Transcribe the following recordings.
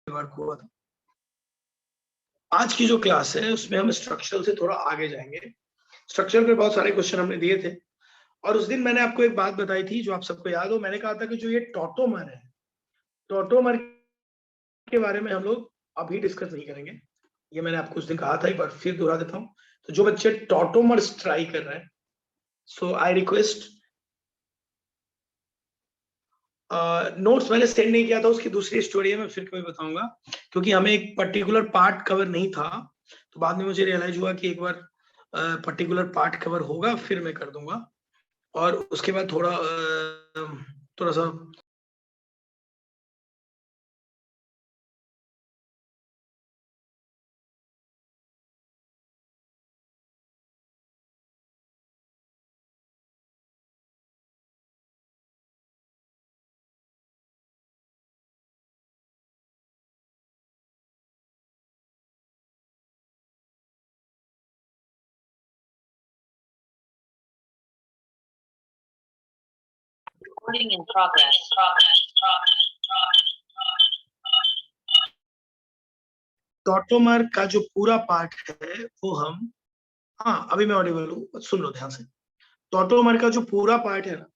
Work हुआ था। आज की जो क्लास है उसमें हम स्ट्रक्चरल से थोड़ा आगे जाएंगे। स्ट्रक्चर पे बहुत सारे क्वेश्चन हमने दिए थे और उस दिन मैंने आपको एक बात बताई थी जो आप सबको याद हो। मैंने कहा था कि जो ये टॉटोमर है, टॉटोमर के बारे में हम लोग अभी डिस्कस नहीं करेंगे। ये मैंने आपको उस दिन कहा था, एक बार फिर दोहरा देता हूँ। तो जो बच्चे टॉटोमर ट्राई कर रहे हैं, सो आई रिक्वेस्ट, नोट्स मैंने सेंड नहीं किया था, उसकी दूसरी स्टोरी है, मैं फिर कभी बताऊंगा, क्योंकि हमें एक पर्टिकुलर पार्ट कवर नहीं था। तो बाद में मुझे रियलाइज हुआ कि एक बार पर्टिकुलर पार्ट कवर होगा फिर मैं कर दूंगा, और उसके बाद थोड़ा सा Recording in progress. टॉटोमर का जो पूरा पार्ट है वो हम, हाँ अभी मैं ऑडिबल हूँ, सुन लो ध्यान से। टॉटोमर का जो पूरा पार्ट है ना,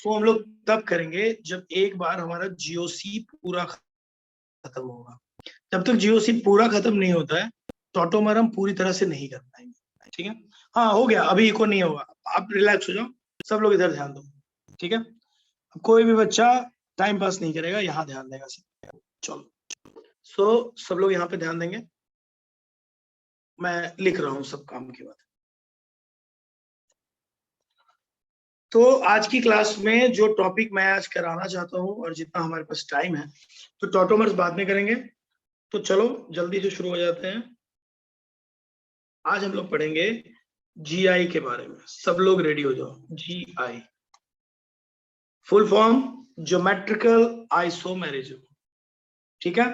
वो हम लोग तब करेंगे जब एक बार हमारा जीओसी पूरा खत्म होगा। जब तक जीओसी पूरा खत्म नहीं होता है, टॉटोमर हम पूरी तरह से नहीं कर पाएंगे। ठीक है, हाँ हो गया, अभी इको नहीं होगा, आप रिलैक्स हो जाओ, सब लोग इधर ध्यान दो। ठीक है, कोई भी बच्चा टाइम पास नहीं करेगा, यहाँ ध्यान देगा सब। चलो, सो सब लोग यहाँ पे ध्यान देंगे, मैं लिख रहा हूँ सब काम की बात। तो आज की क्लास में जो टॉपिक मैं आज कराना चाहता हूँ, और जितना हमारे पास टाइम है, तो टॉटोमर्स बाद में करेंगे। तो चलो जल्दी से शुरू हो जाते हैं। आज हम लोग पढ़ेंगे जीआई के बारे में। सब लोग रेडी हो जाओ। GI full form geometrical isomerism. ठीक है,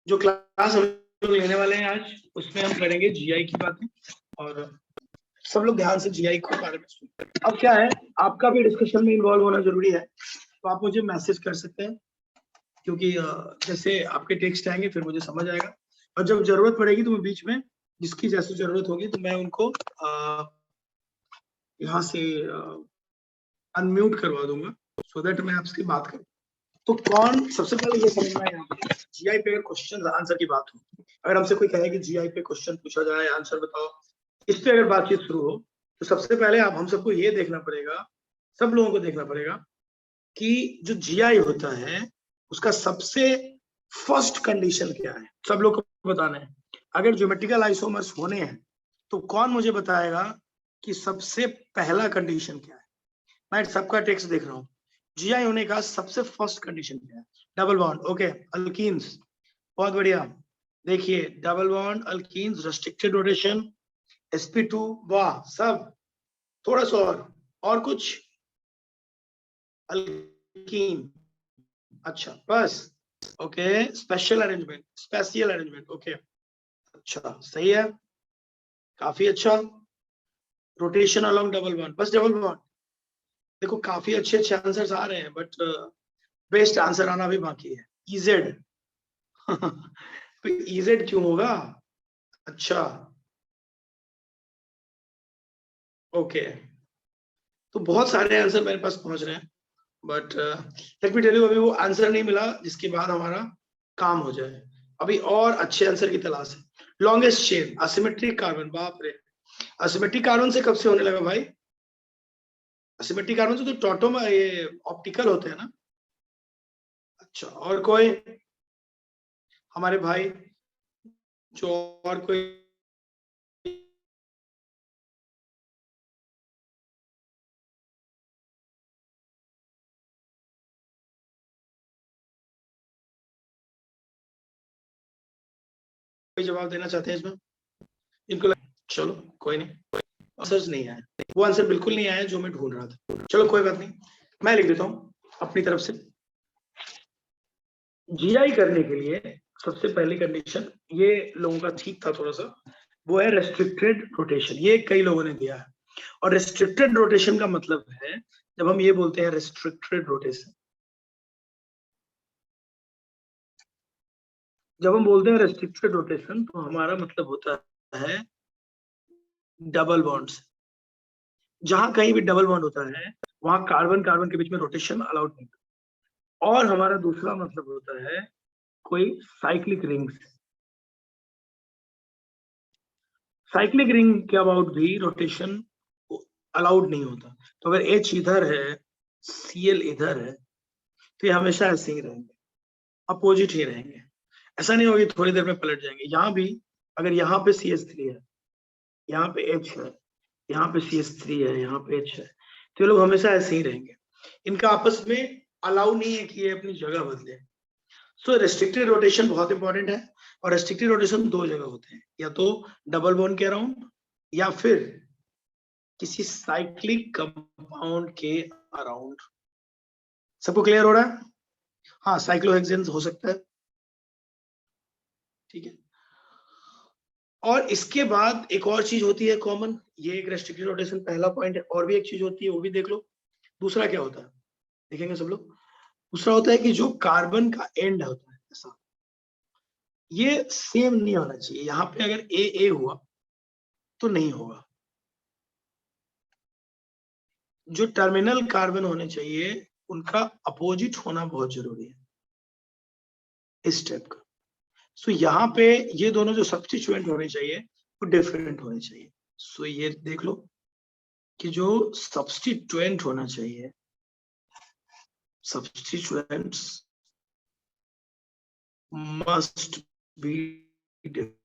जो क्लास हम लोग लेने वाले हैं आज, उसमें हम करेंगे जीआई की बातें, और सब लोग ध्यान से जीआई के बारे में सुनते हैं। अब क्या है, आपका भी डिस्कशन में इन्वॉल्व होना जरूरी है, तो आप मुझे मैसेज कर सकते हैं, क्योंकि जैसे आपके टेक्स्ट आएंगे फिर मुझे समझ आएगा, और जब जरूरत पड़ेगी तो मैं बीच में, जिसकी जैसी जरूरत होगी तो मैं उनको यहाँ से अनम्यूट करवा दूंगा, सो दैट मैं आपसे बात करूँ। तो कौन, सबसे पहले ये समझना है यहाँ पे, जीआई पे अगर क्वेश्चन आंसर की बात हो, अगर हमसे कोई कहे कि जीआई पे क्वेश्चन पूछा जाए, आंसर बताओ, इस पे अगर बातचीत शुरू हो, तो सबसे पहले आप हम सबको ये देखना पड़ेगा, सब लोगों को देखना पड़ेगा कि जो जीआई होता है उसका सबसे फर्स्ट कंडीशन क्या है, सब लोग को बताना है। अगर ज्योमेट्रिकल आइसोमर्स होने हैं तो कौन मुझे बताएगा कि सबसे पहला कंडीशन क्या है। मैं सबका टेक्स्ट देख रहा हूँ। जीआई होने का सबसे फर्स्ट कंडीशन क्या है? Double bond. ओके, अल्कीन्स, बहुत बढ़िया। देखिए double bond, alkenes, restricted rotation, sp2, वाह सब। थोड़ा सा और कुछ, अल्कीन, अच्छा बस। Okay, special arrangement, spatial arrangement, okay अच्छा सही है, काफी अच्छा। रोटेशन अलोंग डबल बॉन्ड, बस डबल बॉन्ड। देखो काफी अच्छे अच्छे आंसर्स आ रहे हैं, बट बेस्ट आंसर आना भी बाकी है, इजेड। तो इजेड क्यों होगा? अच्छा ओके, तो बहुत सारे आंसर मेरे पास पहुंच रहे हैं, but let me tell you, अभी वो आंसर नहीं मिला जिसके बाद हमारा काम हो जाए। अभी और अच्छे आंसर की तलाश है। लॉन्गेस्ट चेन, असिमेट्रिक कार्बन, बाप रे, असिमेट्रिक कार्बन से कब से होने लगा भाई? असिमेट्रिक कार्बन से तो टॉटो में ये ऑप्टिकल होते हैं ना। अच्छा, और कोई हमारे भाई, जो और कोई जवाब देना चाहते हैं इसमें? इनको चलो कोई नहीं, आंसर नहीं आया, वो आंसर बिल्कुल नहीं आया जो मैं ढूंढ रहा था। चलो कोई बात नहीं, मैं लिख देता हूँ अपनी तरफ से। जीआई करने के लिए सबसे पहली कंडीशन, ये लोगों का ठीक था थोड़ा सा, वो है रेस्ट्रिक्टेड रोटेशन। ये कई लोगों ने दिया है, और रेस्ट्रिक्टेड रोटेशन का मतलब है, जब हम ये बोलते हैं रेस्ट्रिक्टेड रोटेशन, जब हम बोलते हैं रेस्ट्रिक्टेड रोटेशन तो हमारा मतलब होता है डबल बॉन्ड्स। जहां कहीं भी डबल बॉन्ड होता है वहां कार्बन कार्बन के बीच में रोटेशन अलाउड नहीं। और हमारा दूसरा मतलब होता है कोई साइक्लिक रिंग्स। साइक्लिक रिंग के अबाउट भी रोटेशन अलाउड नहीं होता। तो अगर H इधर है, Cl इधर है, तो ये हमेशा ऐसे ही रहेंगे, अपोजिट ही रहेंगे। ऐसा नहीं होगा थोड़ी देर में पलट जाएंगे। यहाँ भी अगर यहाँ पे CH3 है, यहाँ पे H है, यहाँ पे CH3 है, यहाँ पे H है, तो ये लोग हमेशा ऐसे ही रहेंगे। इनका आपस में अलाउ नहीं है कि ये अपनी जगह बदले। सो रेस्ट्रिक्टेड रोटेशन बहुत इंपॉर्टेंट है। और रेस्ट्रिक्टेड रोटेशन दो जगह होते हैं, या तो डबल बॉन्ड के अराउंड या फिर किसी साइक्लिक कंपाउंड के अराउंड। सबको क्लियर हो रहा है? हाँ, साइक्लोहेक्सेन हो सकता है, ठीक है। और इसके बाद एक और चीज होती है कॉमन, ये एक रेस्ट्रिक्टेड रोटेशन पहला पॉइंट है। और भी एक चीज होती है, वो भी देख लो। दूसरा क्या होता है, देखेंगे सब लोग। दूसरा होता है कि जो कार्बन का एंड होता है ऐसा, ये सेम नहीं होना चाहिए। यहाँ पे अगर ए हुआ तो नहीं होगा। जो टर्मिनल कार्बन होने चाहिए उनका अपोजिट होना बहुत जरूरी है इस स्टेप का। सो यहाँ पे ये दोनों जो सब्स्टिट्यूएंट होने चाहिए वो डिफरेंट होने चाहिए। सो ये देख लो कि जो सब्स्टिट्यूएंट होना चाहिए, substituents must be different।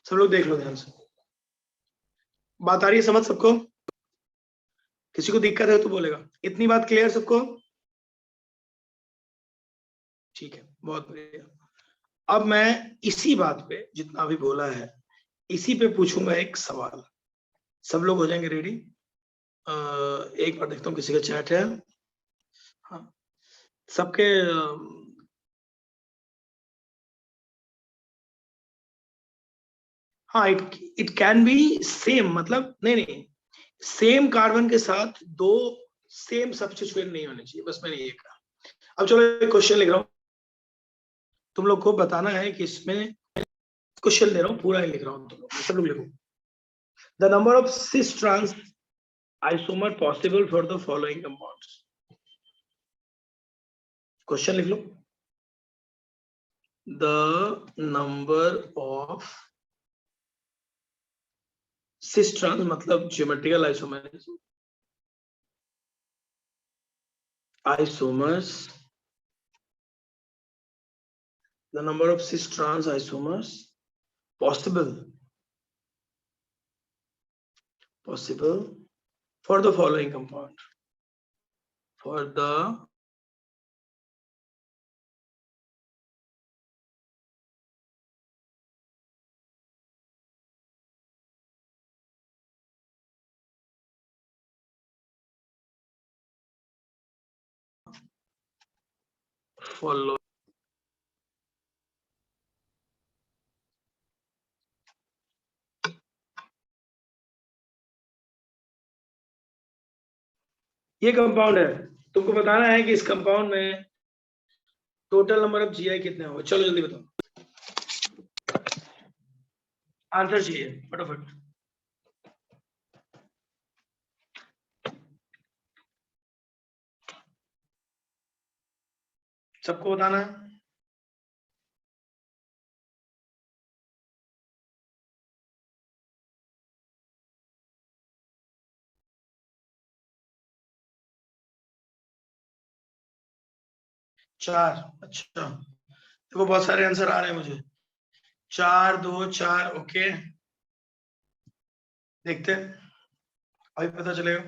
सब लोग देख लो ध्यान से, बात आ रही है समझ सबको? किसी को दिक्कत है तो बोलेगा। इतनी बात क्लियर सबको? ठीक है, बहुत बढ़िया। अब मैं इसी बात पे जितना अभी बोला है इसी पे पूछूंगा एक सवाल। सब लोग हो जाएंगे रेडी? एक बार देखता हूँ किसी का चैट है। हाँ, सबके हाँ, इट कैन बी सेम, मतलब नहीं नहीं, सेम कार्बन के साथ दो सेम सब्स्टिट्यूएंट नहीं होने चाहिए, बस मैंने ये कहा। अब चलो एक क्वेश्चन लिख रहा हूँ, तुम लोग को बताना है कि इसमें, क्वेश्चन दे रहा हूँ पूरा ही लिख रहा हूँ, तुम लोग सब लोग लिखो। The number of cis trans isomer possible for the following compounds. Question लिख लो। The number of cis trans मतलब geometrical isomerism, isomers, the number of cis trans isomers possible for the following compound, for the follow ये compound है। तुमको बताना है कि इस कंपाउंड में टोटल नंबर ऑफ जीआई कितने होंगे। चलो जल्दी बताओ, आंसर चाहिए फटाफट। सबको बताना है। चार, अच्छा, देखो बहुत सारे आंसर आ रहे हैं मुझे। 4 2 4, ओके, देखते हैं अभी पता चलेगा।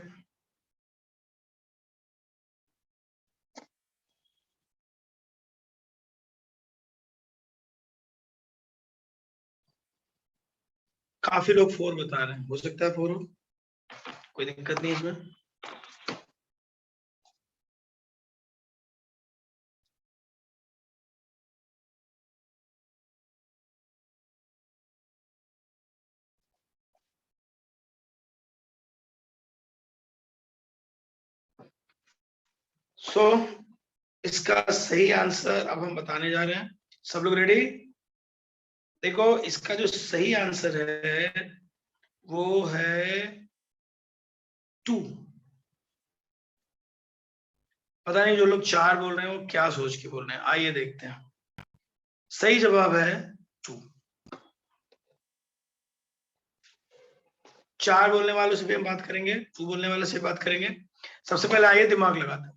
काफी लोग 4 बता रहे हैं, हो सकता है 4 हो, कोई दिक्कत नहीं इसमें। सो इसका सही आंसर अब हम बताने जा रहे हैं। सब लोग रेडी? देखो इसका जो सही आंसर है वो है 2। पता नहीं जो लोग 4 बोल रहे हैं वो क्या सोच के बोल रहे हैं, आइए देखते हैं। सही जवाब है 2। 4 बोलने वालों से भी हम बात करेंगे, 2 बोलने वालों से बात करेंगे। सबसे पहले आइए दिमाग लगाते हैं,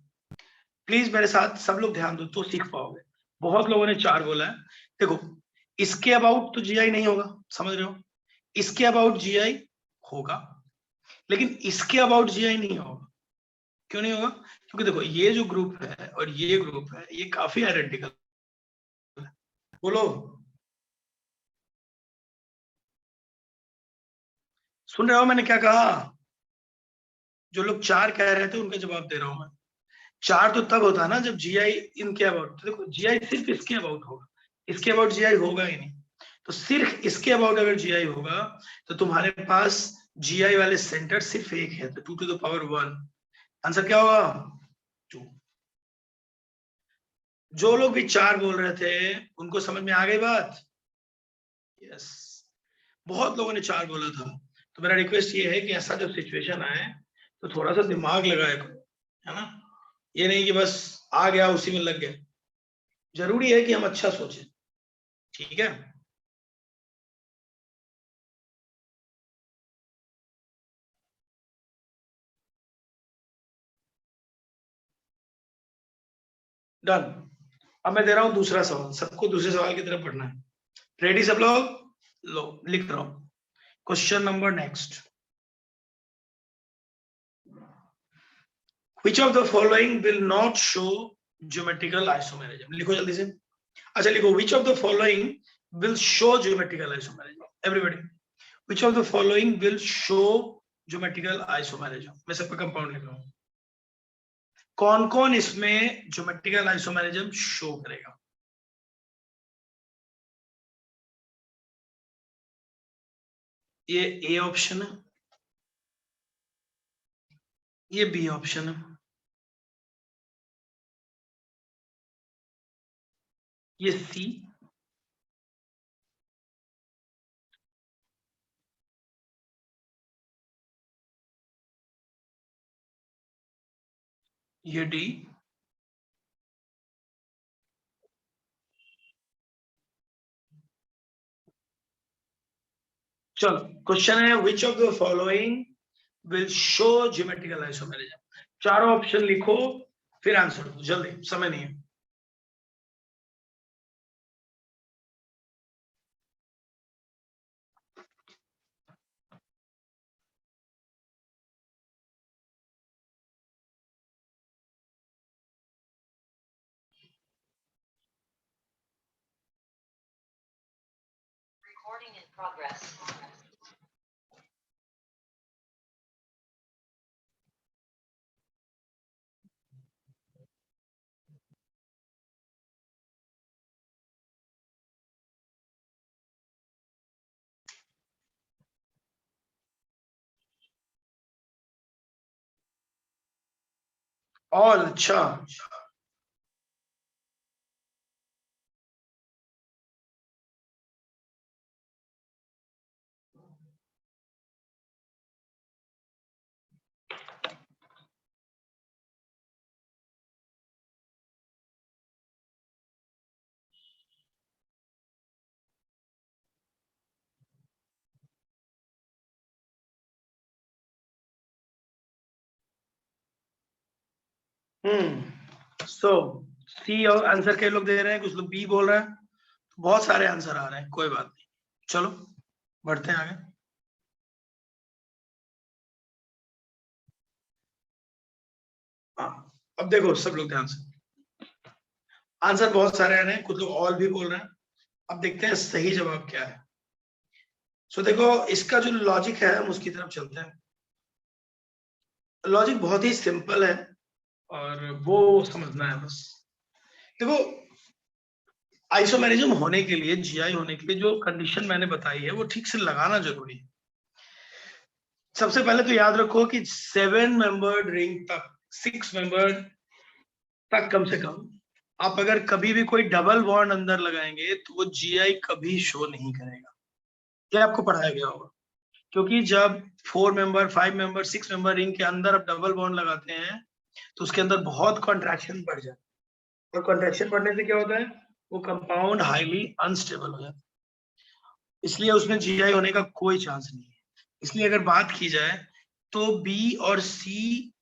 प्लीज मेरे साथ सब लोग ध्यान दो तो सीख पाओगे। बहुत लोगों ने 4 बोला है। देखो इसके अबाउट तो जीआई नहीं होगा, समझ रहे हो? इसके अबाउट जीआई होगा, लेकिन इसके अबाउट जीआई नहीं होगा। क्यों नहीं होगा? क्योंकि देखो ये जो ग्रुप है और ये ग्रुप है ये काफी आइडेंटिकल है। बोलो, सुन रहे हो मैंने क्या कहा? जो लोग 4 कह रहे थे उनका जवाब दे रहा हूं मैं। 4 तो तब होता है ना जब जीआई इनके अबाउट, तो देखो जीआई सिर्फ इसके अबाउट होगा, इसके अबाउट जीआई होगा ही नहीं। तो सिर्फ इसके अबाउट अगर जीआई होगा तो तुम्हारे पास जीआई वाले सेंटर सिर्फ एक है, तो 2 to the power 1। आंसर क्या होगा? 2। जो लोग भी 4 बोल रहे थे उनको समझ में आ गई बात? यस। बहुत लोगों ने 4 बोला था, तो मेरा रिक्वेस्ट ये है कि ऐसा जब सिचुएशन आए तो थोड़ा सा दिमाग लगाया करो, है ना? ये नहीं कि बस आ गया उसी में लग गए। जरूरी है कि हम अच्छा सोचें, ठीक है? डन। अब मैं दे रहा हूं दूसरा सवाल, सबको दूसरे सवाल की तरफ पढ़ना है। रेडी सब लोग? लो लिख रहा हूं question number next. Which of the following will not show geometrical isomerism? लिखो जल्दी से। अच्छा लिखो, which of the following will show geometrical isomerism? Everybody, which of the following will show geometrical isomerism? मैं सबका कंपाउंड लिख रहा हूं। कौन कौन इसमें ज्योमेट्रिकल आइसोमेरिज्म शो करेगा? ये ए ऑप्शन है, ये बी ऑप्शन है, ये सी, ये डी, चलो क्वेश्चन है विच of the following will show geometrical isomerism? चारों ऑप्शन लिखो फिर आंसर दो, जल्दी, समय नहीं है। Recording in progress. ऑल, अच्छा। सो सी और आंसर कई लोग दे रहे हैं, कुछ लोग बी बोल रहे हैं, बहुत सारे आंसर आ रहे हैं, कोई बात नहीं, चलो बढ़ते हैं आगे। हाँ अब देखो सब लोग ध्यान से, आंसर बहुत सारे आ रहे हैं, कुछ लोग ऑल भी बोल रहे हैं। अब देखते हैं सही जवाब क्या है। सो देखो इसका जो लॉजिक है हम उसकी तरफ चलते हैं। लॉजिक बहुत ही सिंपल है और वो समझना है बस। देखो आइसोमेरिज्म होने के लिए, जीआई होने के लिए जो कंडीशन मैंने बताई है वो ठीक से लगाना जरूरी है। सबसे पहले तो याद रखो कि 7 मेंबर्ड रिंग तक, 6 मेंबर्ड तक कम से कम आप अगर कभी भी कोई डबल बॉन्ड अंदर लगाएंगे तो वो GI कभी शो नहीं करेगा। ये आपको पढ़ाया गया होगा, क्योंकि जब 4 मेंबर 5 मेंबर 6 मेंबर रिंग के अंदर आप डबल बॉन्ड लगाते हैं तो उसके अंदर बहुत कॉन्ट्रैक्शन बढ़ जाता है, और कॉन्ट्रैक्शन बढ़ने से क्या होता है, वो कंपाउंड हाईली अनस्टेबल हो जाता है, इसलिए उसमें GI होने का कोई चांस नहीं है। इसलिए अगर बात की जाए तो B और C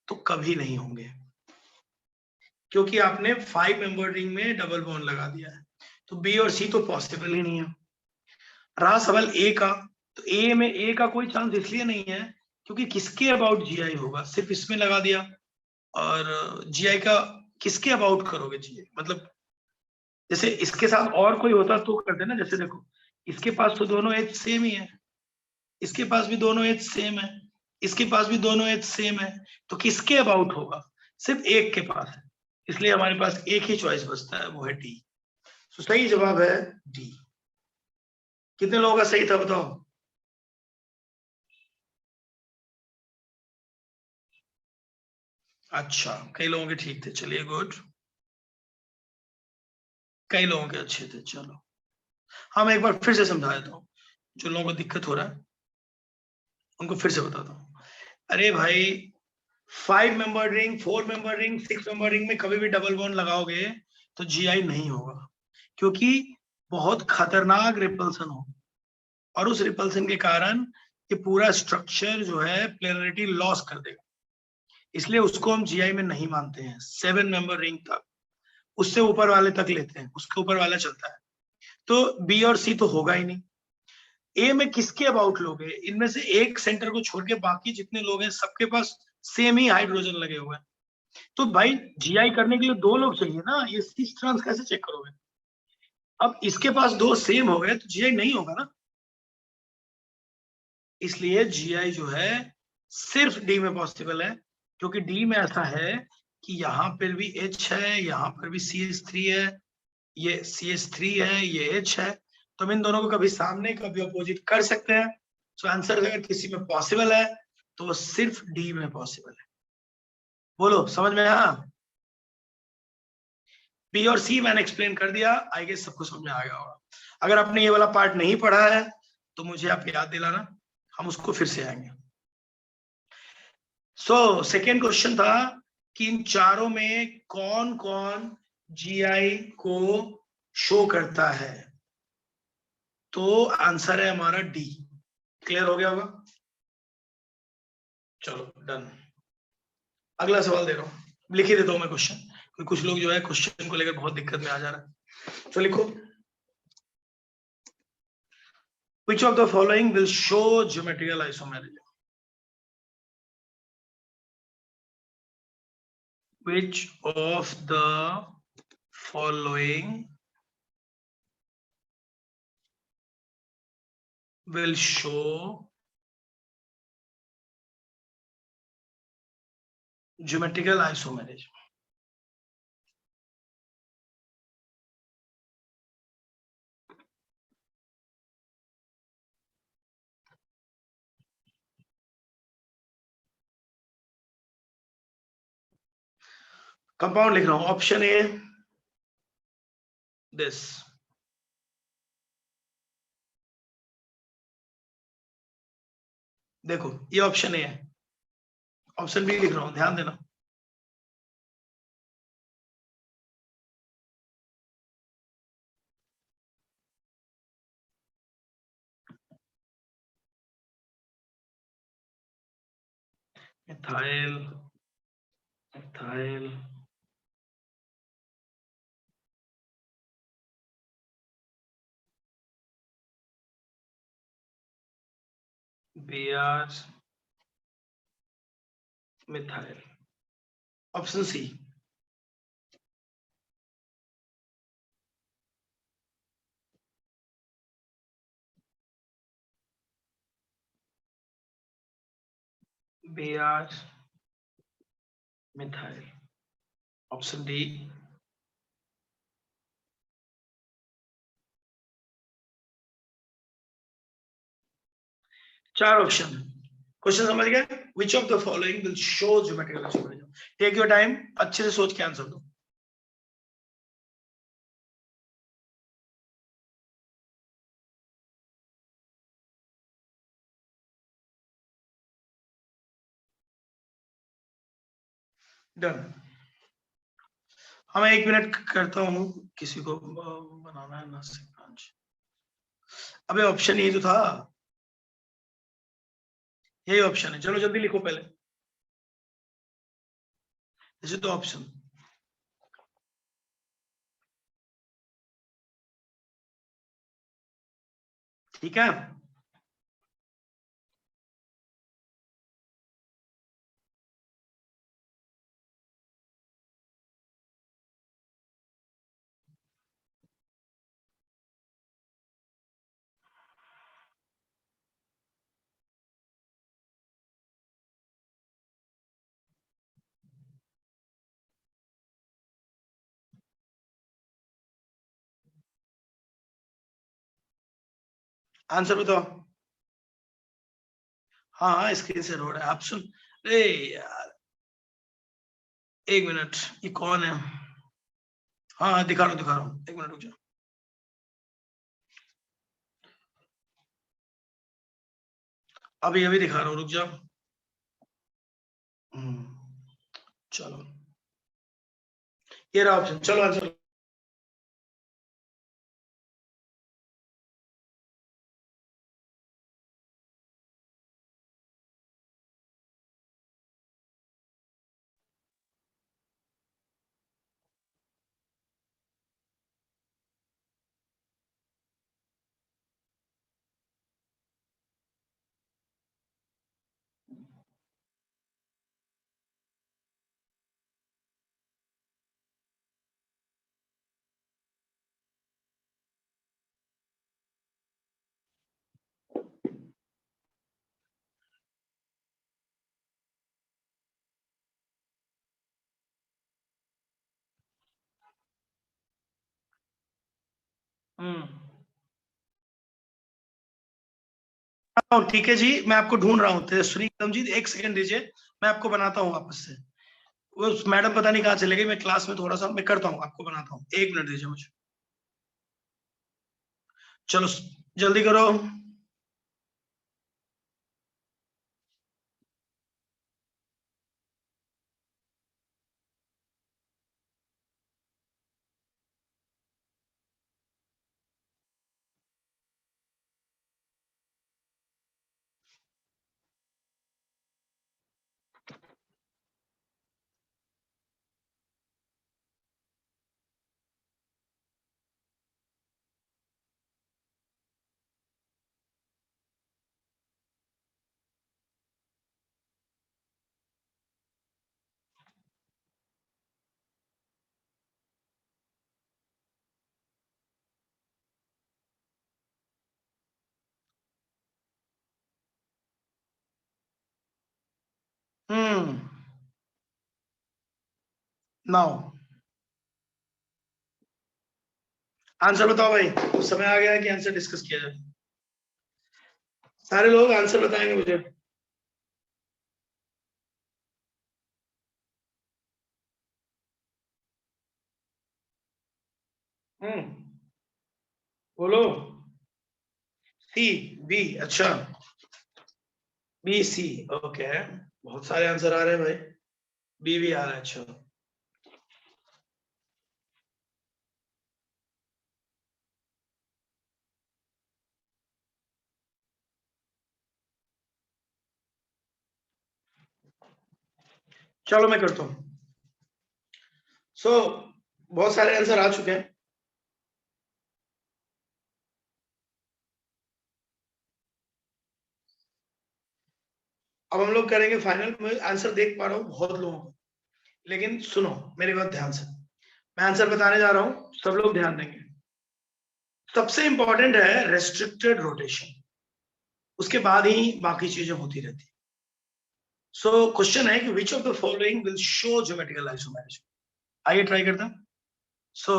तो कभी नहीं होंगे, क्योंकि आपने 5 मेंबर रिंग में डबल बॉन्ड लगा दिया है, तो B और C तो पॉसिबल ही नहीं है। रहा सवाल A का, तो A में A का कोई चांस इसलिए नहीं है क्योंकि किसके अबाउट GI होगा, सिर्फ इसमें लगा दिया, और GI का किसके अबाउट करोगे GI, मतलब जैसे इसके साथ और कोई होता तो करते ना, जैसे देखो इसके पास तो दोनों एज सेम ही है, इसके पास भी दोनों एज सेम है, इसके पास भी दोनों एज सेम है, तो किसके अबाउट होगा, सिर्फ एक के पास है, इसलिए हमारे पास एक ही चॉइस बचता है, वो है डी। तो सही जवाब है डी। कितने लोगों का सही था बताओ? अच्छा, कई लोगों के ठीक थे, चलिए गुड, कई लोगों के अच्छे थे। चलो हाँ, मैं एक बार फिर से समझा देता हूँ, जो लोगों को दिक्कत हो रहा है उनको फिर से बताता हूँ। अरे भाई 5 member ring 4 member ring 6 member ring में कभी भी डबल बॉन्ड लगाओगे तो GI नहीं होगा, क्योंकि बहुत खतरनाक रिपल्सन हो, और उस रिपल्सन के कारण ये पूरा स्ट्रक्चर जो है पोलैरिटी लॉस कर देगा, इसलिए उसको हम GI में नहीं मानते हैं। 7 मेंबर रिंग तक, उससे ऊपर वाले तक लेते हैं, उसके ऊपर वाला चलता है, तो B और C तो होगा ही नहीं। ए में किसके अबाउट लोग हैं, इनमें से एक सेंटर को छोड़ के बाकी जितने लोग हैं सबके पास सेम ही हाइड्रोजन लगे हुए हैं, तो भाई GI करने के लिए 2 लोग चाहिए ना, ये सिस ट्रांस कैसे चेक करोगे? अब इसके पास 2 सेम हो गए तो GI नहीं होगा ना, इसलिए GI जो है सिर्फ डी में पॉसिबल है, क्योंकि डी में ऐसा है कि यहाँ पर भी H है, यहाँ पर भी CH3 है, ये CH3 है, ये H है, तो हम इन दोनों को कभी सामने कभी अपोजिट कर सकते हैं। तो आंसर अगर किसी में पॉसिबल है तो वो सिर्फ डी में पॉसिबल है। बोलो समझ में आया? बी और सी मैंने एक्सप्लेन कर दिया, आई गेस सबको समझ में आ गया होगा। अगर आपने ये वाला पार्ट नहीं पढ़ा है तो मुझे आप याद दिलाना, हम उसको फिर से आएंगे। सो सेकेंड क्वेश्चन था कि इन चारों में कौन कौन GI को शो करता है, तो आंसर है हमारा डी। क्लियर हो गया होगा? चलो डन। अगला सवाल दे रहा हूं, लिख ही देता हूं मैं क्वेश्चन, क्योंकि कुछ लोग जो है क्वेश्चन को लेकर बहुत दिक्कत में आ जा रहा है। तो लिखो, which of the following will show geometrical isomerism? Which of the following will show geometrical isomerism? Compound लिख रहा हूं, ऑप्शन ए दिस, देखो ये ऑप्शन ए है, ऑप्शन बी लिख रहा हूं, ध्यान देना। Methyl methyl Br methyl, option C. Br methyl, option D. चार ऑप्शन, क्वेश्चन समझ गए? Which of the following will show geometrical isomerism? Take your time, अच्छे से सोच के आंसर दो। डन। हाँ, मैं 1 मिनट करता हूँ, किसी को बनाना है नासिक ब्रांच। अबे ऑप्शन यही तो था, यही ऑप्शन है। चलो जल्दी लिखो पहले, इसे तो ऑप्शन। ठीक है, आंसर बताओ। हाँ हाँ, स्क्रीन से रोड है ऑप्शन। अरे यार 1 मिनट, ये कौन है? हाँ हाँ, दिखा रहा हूँ 1 मिनट रुक जाओ। अभी अभी दिखा रहा हूँ, रुक जाओ। चलो ये रहा ऑप्शन, चलो आंसर। ठीक है जी, मैं आपको ढूंढ रहा हूँ। तेजस्वी एकदम जी, 1 सेकंड दीजिए, मैं आपको बनाता हूँ वापस से। वो मैडम पता नहीं कहाँ चले गई, मैं क्लास में थोड़ा सा मैं करता हूँ, आपको बनाता हूँ। 1 मिनट दीजिए मुझे, चलो जल्दी करो। नाउ आंसर बताओ भाई, उस समय आ गया है कि आंसर डिस्कस किया जाए। सारे लोग आंसर बताएंगे मुझे। बोलो। सी, बी, अच्छा, बी सी, ओके। बहुत सारे आंसर आ रहे हैं भाई, बी भी आ रहा है, अच्छा। चलो मैं करता हूँ। बहुत सारे आंसर आ चुके हैं। अब हम लोग करेंगे फाइनल। मैं आंसर देख पा रहा हूँ बहुत लोगों को, लेकिन सुनो मेरी बात ध्यान से, मैं आंसर बताने जा रहा हूँ, सब लोग ध्यान देंगे। सबसे इंपॉर्टेंट है रेस्ट्रिक्टेड रोटेशन, उसके बाद ही बाकी चीजें होती रहती। सो क्वेश्चन है कि विच of the following will show geometrical isomerism. आइए ट्राई करते हैं। सो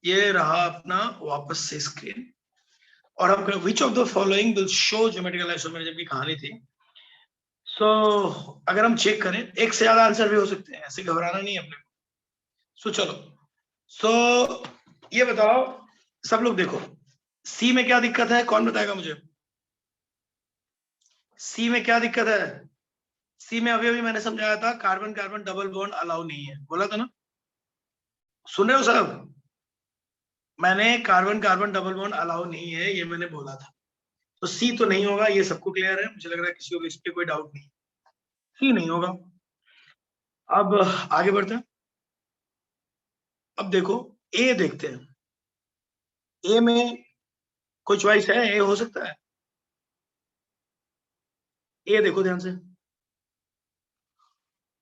ये रहा अपना वापस से स्क्रीन, और हम विच of the following will show geometrical isomerism की कहानी थी। सो अगर हम चेक करें, एक से ज्यादा आंसर भी हो सकते हैं, ऐसे घबराना नहीं है अपने को। सो चलो, ये बताओ सब लोग, देखो सी में क्या दिक्कत है, कौन बताएगा मुझे? सी में क्या दिक्कत है? सी में अभी अभी मैंने समझाया था carbon carbon double bond allow नहीं है, बोला था ना, सुन रहे हो सब? मैंने carbon carbon double bond allow नहीं है ये मैंने बोला था। तो सी तो नहीं होगा, ये सबको क्लियर है, मुझे लग रहा है किसी को इस पे कोई डाउट नहीं। सी नहीं होगा। अब आगे बढ़ते हैं। अब देखो ए देखते हैं। ए में कोई चॉइस है, ए हो सकता है। ए देखो ध्यान से।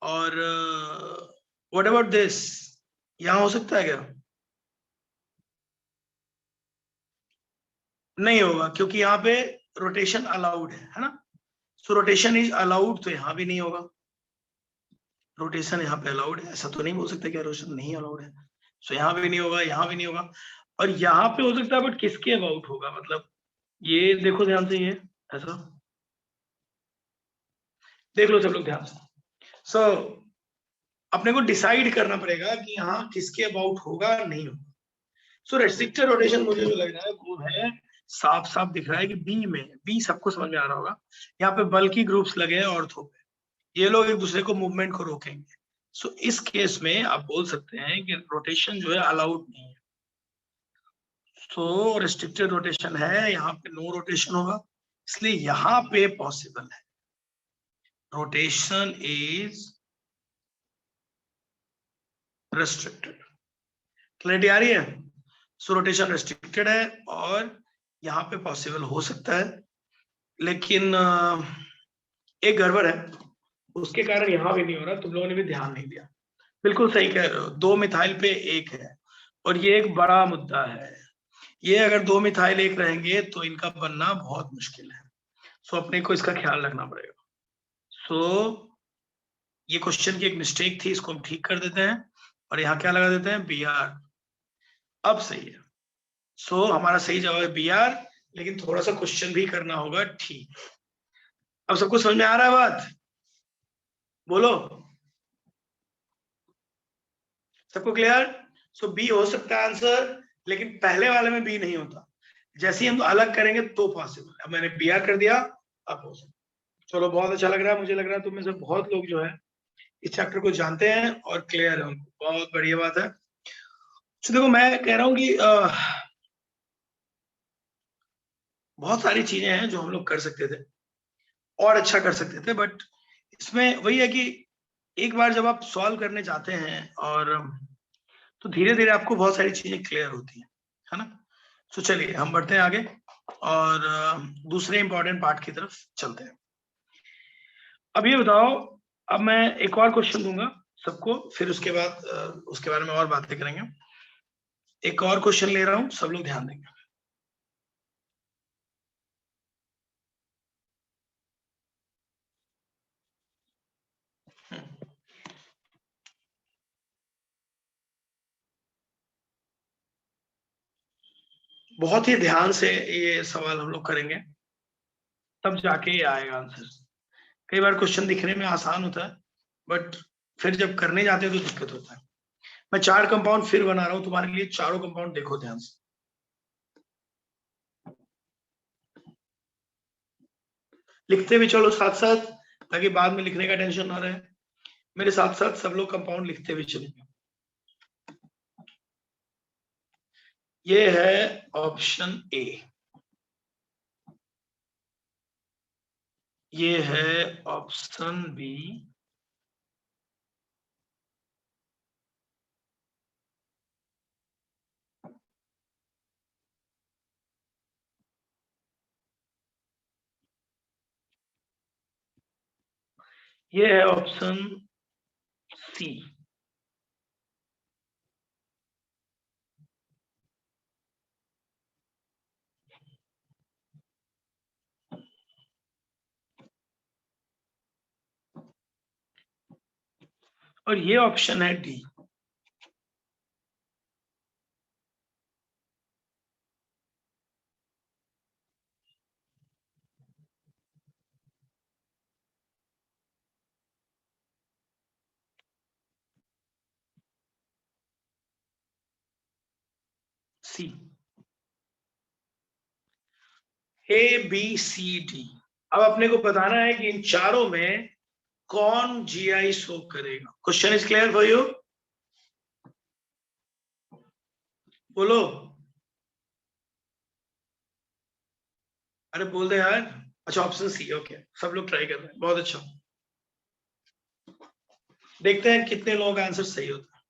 और व्हाट अबाउट दिस, यहां हो सकता है क्या? नहीं होगा क्योंकि यहाँ पे रोटेशन अलाउड है ना। सो रोटेशन इज अलाउड, तो यहाँ भी नहीं होगा। रोटेशन यहाँ पे अलाउड है, ऐसा तो नहीं बोल सकते क्या रोटेशन नहीं अलाउड है। सो यहाँ भी नहीं होगा, यहाँ भी नहीं होगा। और यहाँ पे हो सकता है, बट किसके अबाउट होगा, मतलब ये देखो ध्यान से, ये ऐसा देख लो सब लोग ध्यान से। सो अपने को डिसाइड करना पड़ेगा कि यहाँ किसके अबाउट होगा नहीं होगा। सो रेस्ट्रिक्टेड रोटेशन मुझे जो लग रहा है वो है, साफ साफ दिख रहा है कि बी में, बी सबको समझ में आ रहा होगा। यहाँ पे बल्कि ग्रुप्स लगे हैं ऑर्थो पे, ये लोग एक दूसरे को मूवमेंट को रोकेंगे। सो इस केस में आप बोल सकते हैं कि रोटेशन जो है अलाउड नहीं है। सो रेस्ट्रिक्टेड रोटेशन है, यहाँ पे नो रोटेशन होगा, इसलिए यहाँ पे पॉसिबल है। Rotation is restricted. क्लैरिटी आ रही है? सो रोटेशन रेस्ट्रिक्टेड है और यहाँ पे पॉसिबल हो सकता है, लेकिन एक गड़बड़ है, उसके कारण यहाँ भी नहीं हो रहा, तुम लोगों ने भी ध्यान नहीं दिया। बिल्कुल सही कह रहे हो, 2 मिथाइल पे 1 है और ये एक बड़ा मुद्दा है। ये अगर 2 मिथाइल 1 रहेंगे तो इनका बनना बहुत मुश्किल है। सो अपने को इसका ख्याल रखना पड़ेगा। सो ये क्वेश्चन की एक मिस्टेक थी, इसको हम ठीक कर देते हैं और यहाँ क्या लगा देते हैं, बी आर। अब सही है। सो हमारा सही जवाब है बी आर, लेकिन थोड़ा सा क्वेश्चन भी करना होगा ठीक। अब सबको समझ में आ रहा है बात? बोलो, सबको क्लियर? सो बी हो सकता है आंसर, लेकिन पहले वाले में बी नहीं होता। जैसे ही हम अलग करेंगे तो पॉसिबल। अब मैंने बी आर कर दिया, अब हो सकता। चलो बहुत अच्छा लग रहा है, मुझे लग रहा है तुम में से बहुत लोग जो है इस चैप्टर को जानते हैं और क्लियर है उनको, बहुत बढ़िया बात है। तो देखो मैं कह रहा हूँ कि बहुत सारी चीजें हैं जो हम लोग कर सकते थे और अच्छा कर सकते थे, बट इसमें वही है कि एक बार जब आप सॉल्व करने जाते हैं और तो धीरे धीरे आपको बहुत सारी चीजें क्लियर होती है ना। तो चलिए हम बढ़ते हैं आगे और दूसरे इंपॉर्टेंट पार्ट की तरफ चलते हैं। अब ये बताओ, अब मैं एक और क्वेश्चन दूंगा सबको, फिर उसके बाद उसके बारे में और बातें करेंगे। एक और क्वेश्चन ले रहा हूं, सब लोग ध्यान देंगे। बहुत ही ध्यान से ये सवाल हम लोग करेंगे, तब जाके ये आएगा आंसर। कई बार क्वेश्चन दिखने में आसान होता है, बट फिर जब करने जाते हैं तो दिक्कत होता है। मैं 4 कंपाउंड फिर बना रहा हूं तुम्हारे लिए, चारों कंपाउंड देखो ध्यान से। लिखते भी चलो साथ साथ, ताकि बाद में लिखने का टेंशन ना रहे। मेरे साथ साथ सब लोग कंपाउंड लिखते भी चलेंगे। ये है ऑप्शन ए, ये है ऑप्शन बी, ये है ऑप्शन सी, और ये ऑप्शन है D. C, A B C D. अब अपने को बताना है कि इन चारों में कौन जीआई शो करेगा? Question is clear for you? बोलो, अरे बोल दे यार। अच्छा, ऑप्शन सी, ओके, सब लोग ट्राई कर रहे हैं, बहुत अच्छा। देखते हैं कितने लोगों का आंसर सही होता है।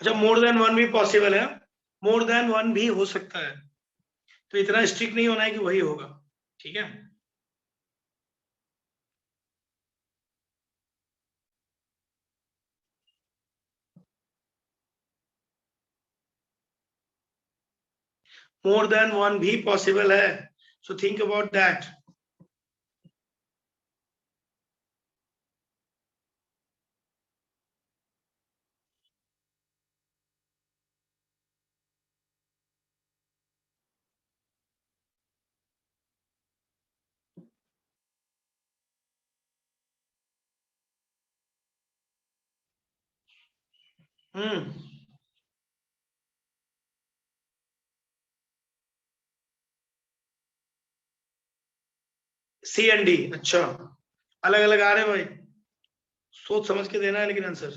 अच्छा, मोर देन वन भी पॉसिबल है, मोर देन वन भी हो सकता है, तो इतना स्ट्रिक्ट नहीं होना है कि वही होगा, ठीक है। मोर देन वन भी पॉसिबल है, so think about that. C and D, अच्छा, अलग अलग आ रहे हैं भाई, सोच समझ के देना है लेकिन आंसर।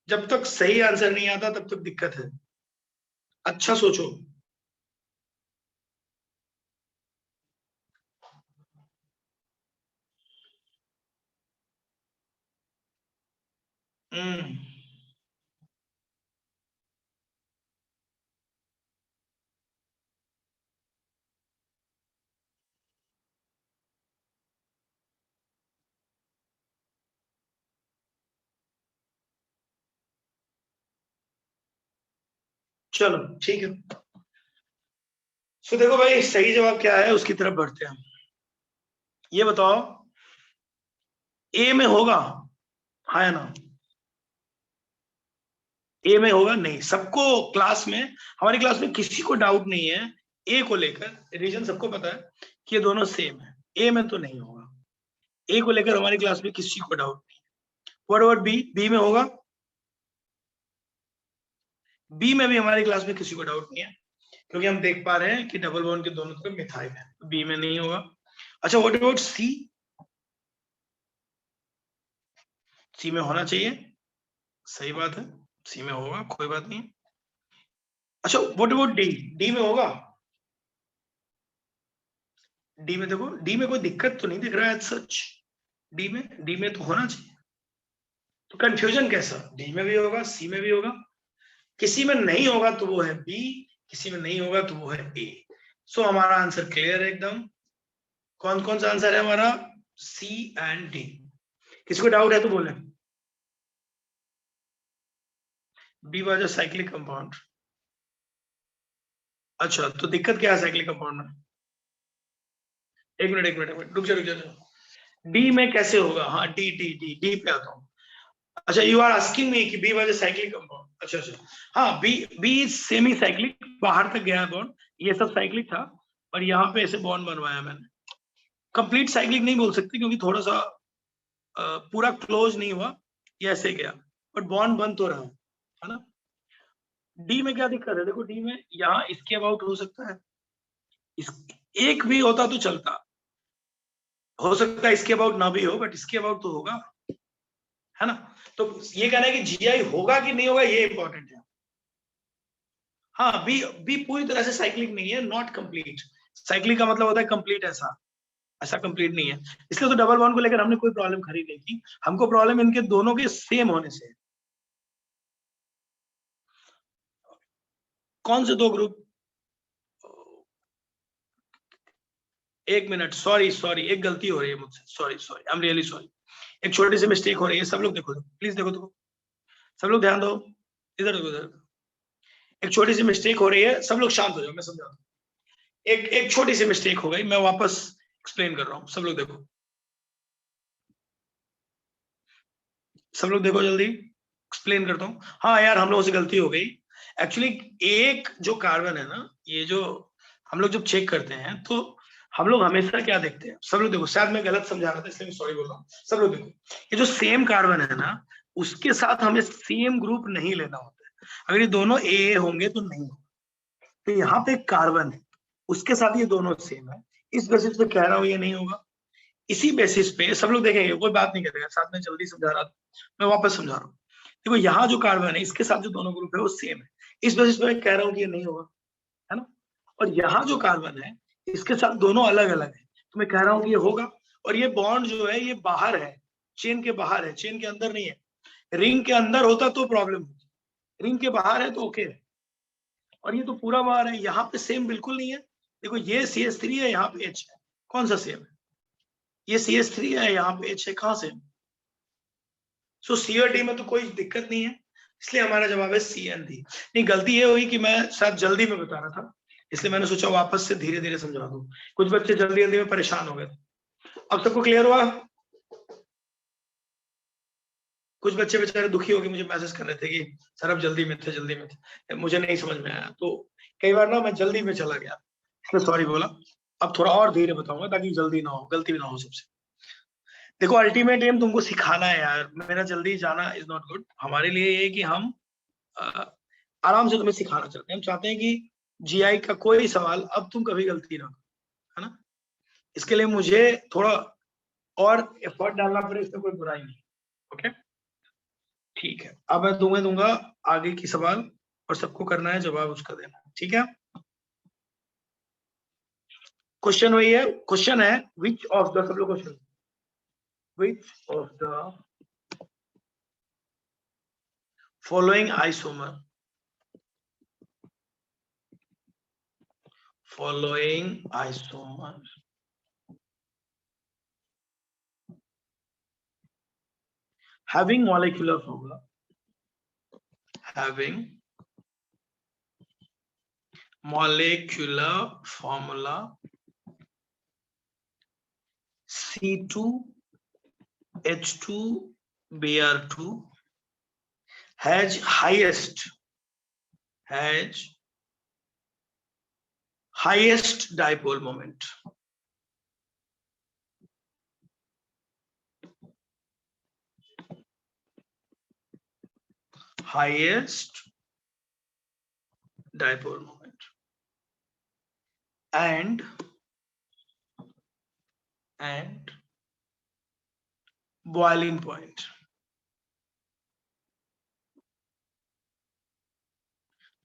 जब तक सही आंसर नहीं आता तब तक दिक्कत है, अच्छा सोचो। हम्म चलो ठीक है, सो देखो भाई, सही जवाब क्या है उसकी तरफ बढ़ते हैं। ये बताओ, ए में होगा, हाँ या ना? ए में होगा नहीं, सबको क्लास में, हमारी क्लास में किसी को डाउट नहीं है ए को लेकर, रीजन सबको पता है कि ये दोनों सेम है, ए में तो नहीं होगा, ए को लेकर हमारी क्लास में किसी को डाउट नहीं। What about B? बी में होगा? बी में भी हमारी क्लास में किसी को डाउट नहीं है, क्योंकि हम देख पा रहे हैं कि डबल बॉन्ड के दोनों तरफ मिथाइल है, बी में नहीं होगा। अच्छा, व्हाट अबाउट सी? सी में होना चाहिए, सही बात है, सी में होगा, कोई बात नहीं। अच्छा, व्हाट अबाउट डी? डी में होगा? डी में देखो, डी में कोई दिक्कत तो नहीं दिख रहा है सच, डी में तो होना चाहिए, तो कंफ्यूजन कैसा? डी में भी होगा, सी में भी होगा, किसी में नहीं होगा तो वो है बी, किसी में नहीं होगा तो वो है ए। सो हमारा आंसर क्लियर है एकदम। कौन कौन सा आंसर है हमारा? C and D. किसी को डाउट है तो बोले। B was a cyclic compound. अच्छा, तो दिक्कत क्या है साइक्लिक कंपाउंड में? एक मिनट रुक जा। डी में कैसे होगा? हाँ, डी डी डी डी पे आता हूँ। अच्छा, यू आर आस्किंग मी कि B was a cyclic compound, अच्छा अच्छा, हाँ, B B is semi cyclic, बाहर तक गया है बॉन्ड, ये सब साइक्लिक था, और यहाँ पे ऐसे बॉन्ड बनवाया मैंने। कंप्लीट साइक्लिक नहीं बोल सकते क्योंकि थोड़ा सा पूरा क्लोज नहीं हुआ, ये ऐसे गया, बट बॉन्ड बन तो रहा है ना। डी में क्या दिक्कत है? देखो, डी में यहाँ इसके अबाउट हो सकता है, इस एक भी होता तो चलता, हो सकता है इसके अबाउट ना भी हो, बट इसके अबाउट तो होगा, है ना। तो ये कहना है कि जीआई होगा कि नहीं होगा, ये इंपॉर्टेंट है। हाँ, बी बी पूरी तरह से साइक्लिक नहीं है, नॉट कंप्लीट। साइक्लिक का मतलब होता है कंप्लीट, ऐसा ऐसा कंप्लीट नहीं है, इसलिए तो डबल बॉन्ड को लेकर हमने कोई प्रॉब्लम खड़ी नहीं की, हमको प्रॉब्लम इनके दोनों के सेम होने से। कौन से दो ग्रुप? एक मिनट, सॉरी सॉरी, एक गलती हो रही है मुझसे, sorry sorry, I am really sorry, एक छोटी सी मिस्टेक हो रही है, सब लोग देखो, प्लीज देखो, सब लोग ध्यान दो, इधर देखो, इधर। एक छोटी सी मिस्टेक हो रही है, सब लोग शांत हो जाओ, मैं समझाता हूँ। एक एक छोटी सी मिस्टेक हो गई, मैं वापस एक्सप्लेन कर रहा हूँ, सब लोग देखो, सब लोग देखो जल्दी, एक्सप्लेन करता हूँ। हाँ यार, हम लोगों से गलती हो गई, एक्चुअली एक जो कार्बन है ना, ये जो हम लोग जब चेक करते हैं तो हम लोग हमेशा क्या देखते हैं, सब लोग देखो, शायद मैं गलत समझा रहा था इसलिए सॉरी बोल रहा हूँ। सब लोग देखो, ये जो सेम कार्बन है ना, उसके साथ हमें सेम ग्रुप नहीं लेना होता है। अगर ये दोनों ए होंगे तो नहीं होगा। तो यहाँ पे एक कार्बन है, उसके साथ ये दोनों सेम है, इस बेसिस पे कह रहा हूँ ये नहीं होगा। इसी बेसिस पे सब लोग देखेंगे, कोई बात नहीं करेगा, साथ में जल्दी समझा रहा था, मैं वापस समझा रहा हूँ। देखो यहाँ जो कार्बन है इसके साथ जो दोनों ग्रुप है वो सेम है, इस बेसिस पे मैं कह रहा हूँ कि ये नहीं होगा, है ना। और यहाँ जो कार्बन है इसके साथ दोनों अलग अलग है, तो मैं कह रहा हूँ कि ये होगा। और ये बॉन्ड जो है ये बाहर है, चेन के बाहर है, चेन के अंदर नहीं है। रिंग के अंदर होता तो प्रॉब्लम होती, रिंग के बाहर है तो ओके है। और ये तो पूरा बाहर है, यहाँ पे सेम बिल्कुल नहीं है। देखो ये CH3 है, यहाँ पे H है, कौन सा सेम है? ये CH3 है, यहाँ पे H है, कहाँ से? सो C और D में तो कोई दिक्कत नहीं है, इसलिए हमारा जवाब है C एंड D। नहीं, गलती ये हुई कि मैं शायद जल्दी में बता रहा था, इसलिए मैंने सोचा वापस से धीरे धीरे समझा दूं। कुछ बच्चे जल्दी जल्दी में परेशान हो गए। अब सबको क्लियर हुआ? कुछ बच्चे बेचारे दुखी होकर मुझे मैसेज कर रहे थे कि सर अब जल्दी में थे, मुझे नहीं समझ में आया। तो कई बार ना मैं जल्दी में चला गया, इसलिए सॉरी बोला। अब थोड़ा और धीरे बताऊंगा ताकि जल्दी ना हो, गलती भी ना हो सबसे। देखो अल्टीमेट एम तुमको सिखाना है यार, मेरा जल्दी जाना इज नॉट गुड। हमारे लिए ये है कि हम आराम से तुम्हें सिखाना चाहते हैं। हम चाहते हैं कि GI का कोई सवाल अब तुम कभी गलती ना करो, है ना। इसके लिए मुझे थोड़ा और एफर्ट डालना पड़े, इसमें कोई बुराई नहीं। ओके ठीक है, अब मैं दूंगा आगे की सवाल, और सबको करना है जवाब उसका देना, ठीक है। क्वेश्चन वही है, क्वेश्चन है विच ऑफ द, सब लोग question, which of the following isomer, having molecular formula C2H2Br2 has highest dipole moment. Highest dipole moment and boiling point,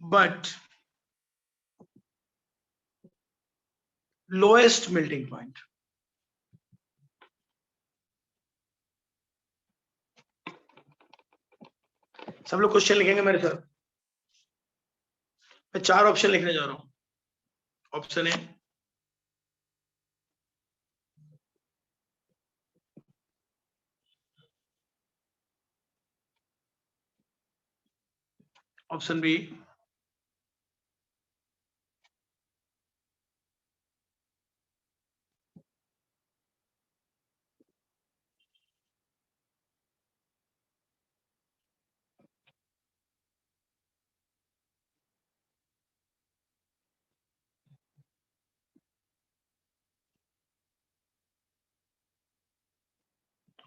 but lowest melting point. सब लोग क्वेश्चन लिखेंगे मेरे साथ। मैं 4 ऑप्शन लिखने जा रहा हूं। Option A, option B,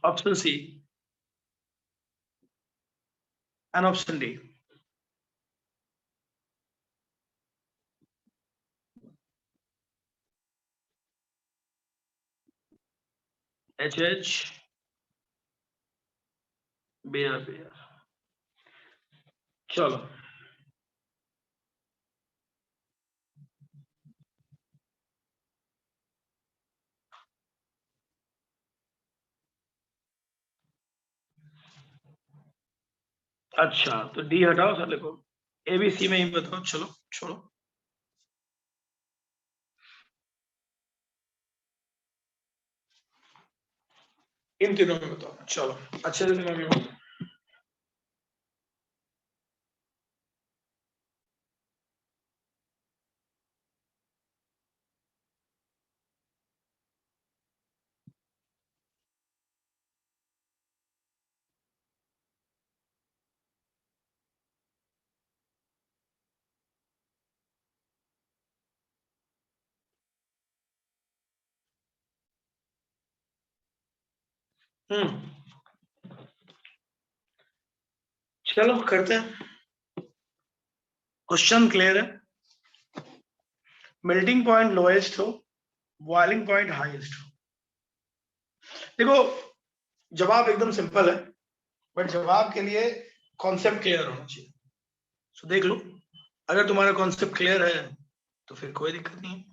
option C and option D. HH Br। चलो अच्छा, तो डी हटाओ, सर लिखो ABC में ही बताओ। चलो छोड़ो, इन तीनों में बताओ। चलो अच्छे से दिमाग में बताओ। चलो करते हैं। क्वेश्चन क्लियर है? मेल्टिंग पॉइंट लोएस्ट हो, बॉइलिंग पॉइंट हाईएस्ट हो। देखो जवाब एकदम सिंपल है, बट जवाब के लिए कॉन्सेप्ट क्लियर होना चाहिए। सो देख लो, अगर तुम्हारा कॉन्सेप्ट क्लियर है तो फिर कोई दिक्कत नहीं है।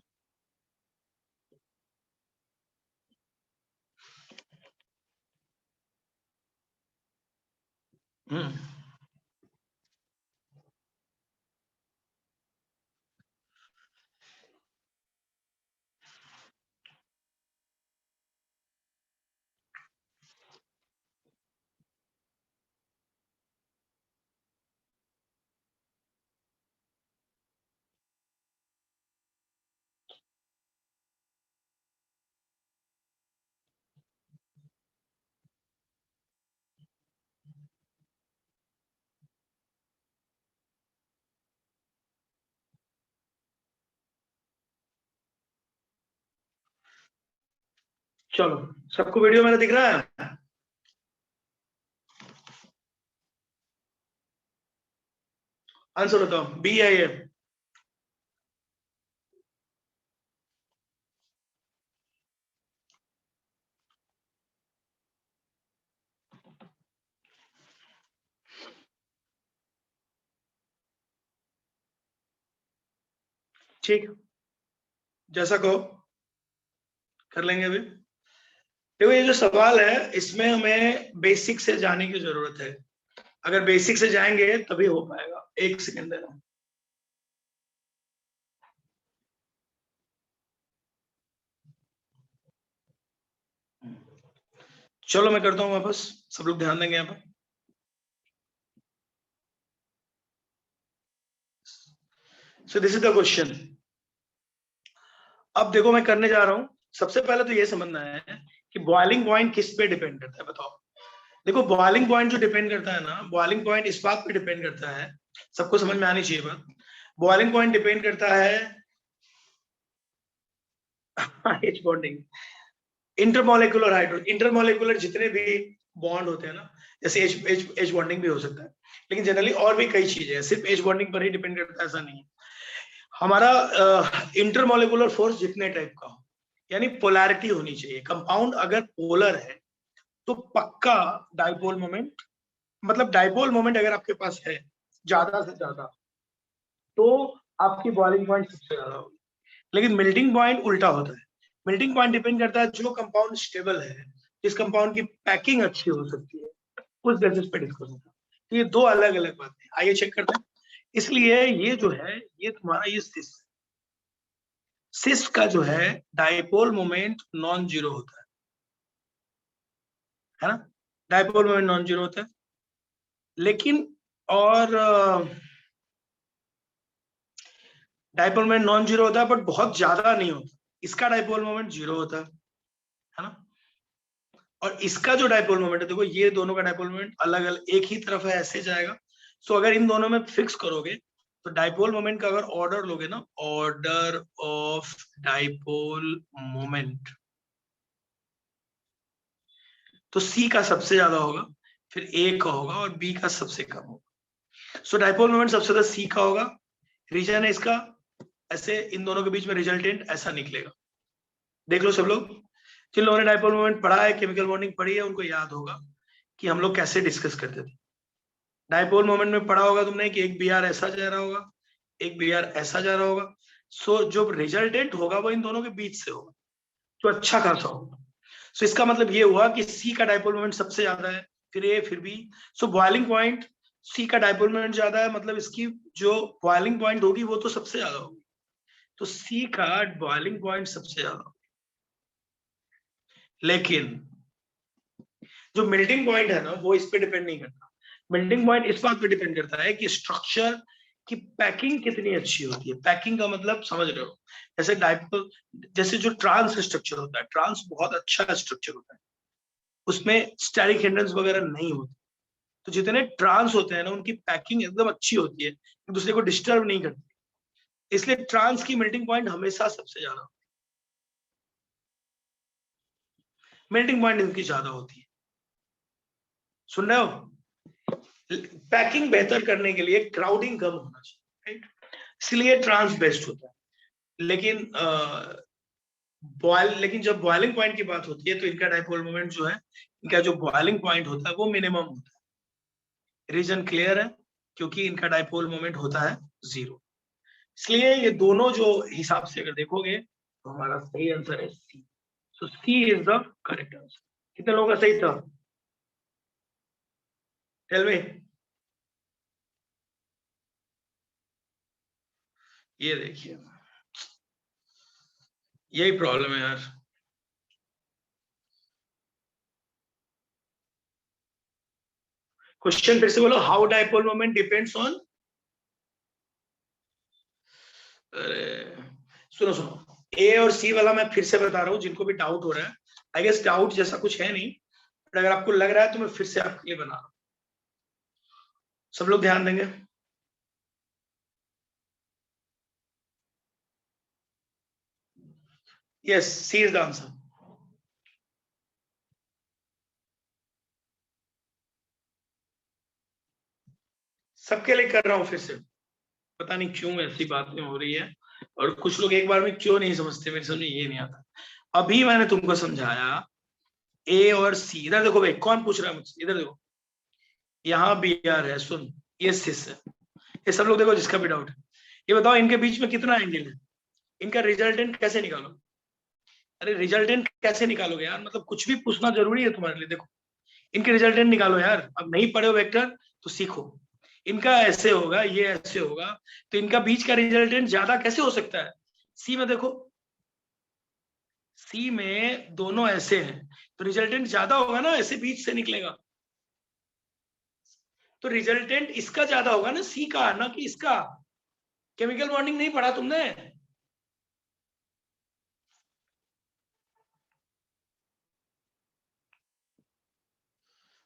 चलो, सबको वीडियो मेरा दिख रहा है? आंसर बताओ, बी है ये? ठीक, जैसा कहो कर लेंगे। अभी देखो ये जो सवाल है इसमें हमें बेसिक से जाने की जरूरत है। अगर बेसिक से जाएंगे तभी हो पाएगा। एक सेकेंड देना। चलो मैं करता हूँ वापस, सब लोग ध्यान देंगे यहाँ पर। So this is the question. अब देखो मैं करने जा रहा हूं। सबसे पहले तो ये समझना है कि बॉइलिंग पॉइंट किस पे डिपेंड करता है, बताओ। देखो बॉइलिंग पॉइंट जो डिपेंड करता है ना, बॉइलिंग पॉइंट इस बात पे डिपेंड करता है, सबको समझ में आनी चाहिए बात। बॉइलिंग पॉइंट डिपेंड करता है H bonding, intermolecular hydrogen, intermolecular जितने भी बॉन्ड होते हैं ना, जैसे एच एच एच बॉन्डिंग भी हो सकता है, लेकिन जनरली और भी कई चीजें हैं, सिर्फ एच बॉन्डिंग पर ही डिपेंड करता है ऐसा नहीं है। हमारा इंटरमोलिकुलर फोर्स जितने टाइप का हो, यानी पोलैरिटी होनी चाहिए। कंपाउंड अगर पोलर है तो पक्का डाइपोल मोमेंट, मतलब डाइपोल मोमेंट अगर आपके पास है ज्यादा से ज्यादा, तो आपकी बॉइलिंग पॉइंट सबसे ज्यादा होगी। लेकिन मेल्टिंग पॉइंट उल्टा होता है। मेल्टिंग पॉइंट डिपेंड करता है जो कंपाउंड स्टेबल है, जिस कंपाउंड की पैकिंग अच्छी हो सकती है, उस बेसिस पे डिस्कस होता है। तो ये दो अलग अलग बातें, आइए चेक करते हैं। इसलिए ये जो है, ये तुम्हारा ये सिस का जो है डाइपोल मोमेंट नॉन जीरो होता है ना? डाइपोल मोमेंट नॉन जीरो होता है, लेकिन और डाइपोल मोमेंट नॉन जीरो होता है बट बहुत ज्यादा नहीं होता। इसका डाइपोल मोमेंट जीरो होता है ना? और इसका जो डाइपोल मोमेंट है, देखो ये दोनों का डाइपोल मोमेंट अलग अलग, एक ही तरफ है ऐसे जाएगा। सो अगर इन दोनों में फिक्स करोगे तो डाइपोल मोमेंट का अगर ऑर्डर लोगे ना, ऑर्डर ऑफ डाइपोल मोमेंट, तो सी का सबसे ज्यादा होगा, फिर ए का होगा और बी का सबसे कम होगा। सो डाइपोल मोमेंट सबसे ज्यादा सी का होगा। रीजन है इसका, ऐसे इन दोनों के बीच में रिजल्टेंट ऐसा निकलेगा। देख लो सब लोग, जिन लोगों ने डाइपोल मोमेंट पढ़ा है, केमिकल बॉन्डिंग पढ़ी है, उनको याद होगा कि हम लोग कैसे डिस्कस करते थे। डाइपोल मोमेंट में पढ़ा होगा तुमने कि एक बी आर ऐसा जा रहा होगा, एक बी आर ऐसा जा रहा होगा। सो जो रिजल्टेंट होगा वो इन दोनों के बीच से होगा, जो अच्छा खासा होगा। सो इसका मतलब ये हुआ कि सी का डाइपोल मोमेंट सबसे ज्यादा है, फिर ए, फिर बी। सो बॉइलिंग पॉइंट, सी का डाइपोल मोमेंट ज्यादा है, मतलब इसकी जो बॉइलिंग पॉइंट होगी वो तो सबसे ज्यादा होगी। तो सी का बॉइलिंग पॉइंट सबसे ज्यादा होगी। लेकिन जो मेल्टिंग पॉइंट है ना, वो इस पे डिपेंड नहीं करता। मेल्टिंग पॉइंट इस बात पे डिपेंड करता है कि स्ट्रक्चर की पैकिंग कितनी अच्छी होती है। पैकिंग का मतलब समझ रहे हो? जैसे डाइपोल, जैसे जो ट्रांस स्ट्रक्चर होता है, ट्रांस बहुत अच्छा स्ट्रक्चर होता है, उसमें स्टेरिक हिंड्रेंस वगैरह नहीं होती। तो जितने ट्रांस होते हैं ना, उनकी पैकिंग एकदम अच्छी होती है, एक दूसरे को डिस्टर्ब नहीं करती। इसलिए ट्रांस की मेल्टिंग पॉइंट हमेशा सबसे ज्यादा, मेल्टिंग पॉइंट इनकी ज्यादा होती है। सुन रहे हो? पैकिंग बेहतर करने के लिए क्राउडिंग कम होना चाहिए, राइट? इसलिए ट्रांस बेस्ट होता है। लेकिन लेकिन जब बॉइलिंग पॉइंट की बात होती है तो इनका डाइपोल मोमेंट जो है, इनका जो बॉइलिंग पॉइंट होता है वो मिनिमम होता है। रीजन क्लियर है? क्योंकि इनका डाइपोल मोमेंट होता है 0। इसलिए ये दोनों जो हिसाब से अगर देखोगे तो हमारा सही आंसर है C. So C is the correct answer. कितने लोगों का सही था? Tell me. ये देखिए, यही प्रॉब्लम है यार। क्वेश्चन फिर से बोलो। How dipole moment depends on. सुनो सुनो, ए और सी वाला मैं फिर से बता रहा हूँ, जिनको भी डाउट हो रहा है। आई गेस डाउट जैसा कुछ है नहीं, बट अगर आपको लग रहा है तो मैं फिर से आपके लिए बना रहा हूँ। सब लोग ध्यान देंगे। Yes, C is the answer. सबके लिए कर रहा हूँ फिर से। पता नहीं क्यों ऐसी बातें हो रही है, और कुछ लोग एक बार में क्यों नहीं समझते, मेरे समझ ये नहीं आता। अभी मैंने तुमको समझाया ए और सी। इधर देखो भाई, कौन पूछ रहा है मुझसे? इधर देखो, यहाँ बी आर है, सुन, ये सिस है। ये सब लोग देखो जिसका भी डाउट है। ये बताओ इनके बीच में कितना एंगल है? इनका रिजल्टेंट कैसे निकालो? अरे रिजल्टेंट कैसे निकालोगे यार? मतलब कुछ भी पूछना जरूरी है तुम्हारे लिए? देखो, इनके रिजल्टेंट निकालो यार। अब नहीं पढ़े हो वेक्टर तो सीखो। इनका ऐसे होगा, ये ऐसे होगा, तो इनका बीच का रिजल्टेंट ज्यादा कैसे हो सकता है? सी में देखो, सी में दोनों ऐसे हैं, तो रिजल्टेंट ज्यादा होगा ना, ऐसे बीच से निकलेगा। तो रिजल्टेंट इसका ज्यादा होगा ना, सी का, ना कि इसका। केमिकल बॉन्डिंग नहीं पढ़ा तुमने?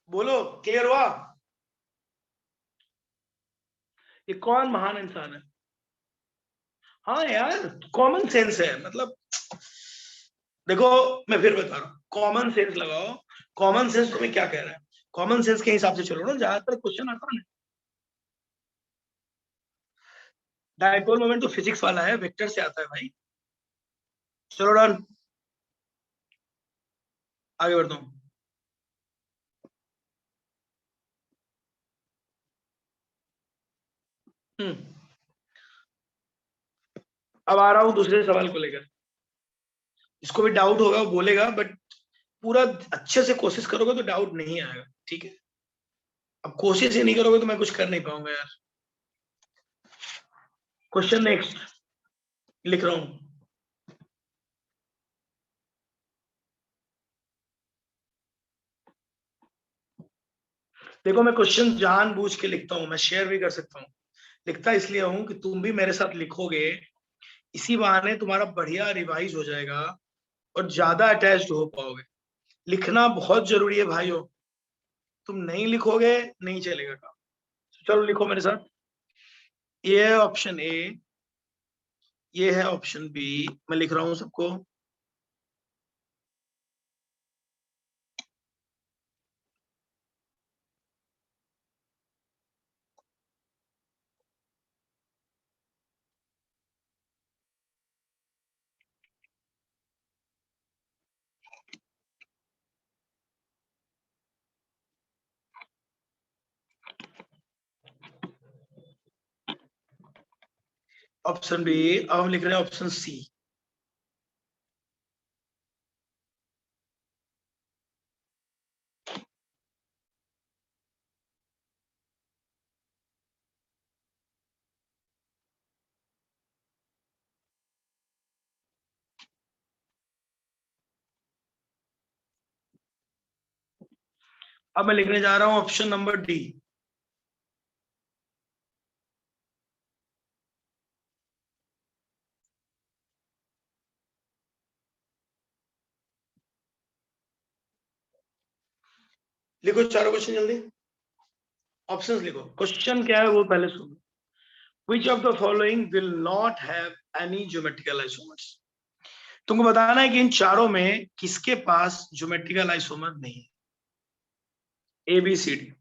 बोलो, क्लियर हुआ? ये कौन महान इंसान है? हाँ यार, कॉमन सेंस है मतलब। देखो, मैं फिर बता रहा हूँ, कॉमन सेंस लगाओ। कॉमन सेंस तुम्हें क्या कह रहा है? कॉमन सेंस के हिसाब से चलो ना, ज्यादातर क्वेश्चन आसान है। डाइपोल मोमेंट तो फिजिक्स वाला है, वेक्टर से आता है भाई। चलो डन, आगे बढ़ता हूँ। अब आ रहा हूँ दूसरे सवाल को लेकर। इसको भी डाउट होगा वो बोलेगा, बट पूरा अच्छे से कोशिश करोगे तो डाउट नहीं आएगा, ठीक है? अब कोशिश ही नहीं करोगे तो मैं कुछ कर नहीं पाऊंगा यार। क्वेश्चन नेक्स्ट लिख रहा हूं। देखो, मैं क्वेश्चन जानबूझ के लिखता हूं, मैं शेयर भी कर सकता हूं। लिखता इसलिए हूं कि तुम भी मेरे साथ लिखोगे, इसी बहाने तुम्हारा बढ़िया रिवाइज हो जाएगा और ज्यादा अटैच्ड हो पाओगे। लिखना बहुत जरूरी है भाइयों। तुम नहीं लिखोगे नहीं चलेगा काम। चलो लिखो मेरे साथ। ये है ऑप्शन ए, ये है ऑप्शन बी। मैं लिख रहा हूं सबको। Option B. अब हम लिख रहे हैं ऑप्शन सी। अब मैं लिखने जा रहा हूं ऑप्शन नंबर डी। लिखो चारों क्वेश्चन जल्दी। ऑप्शंस लिखो। क्वेश्चन क्या है वो पहले सुनो। Which of the following will not have any geometrical isomers? तुमको बताना है कि इन चारों में किसके पास ज्योमेट्रिकल आइसोमर नहीं है। ABCD।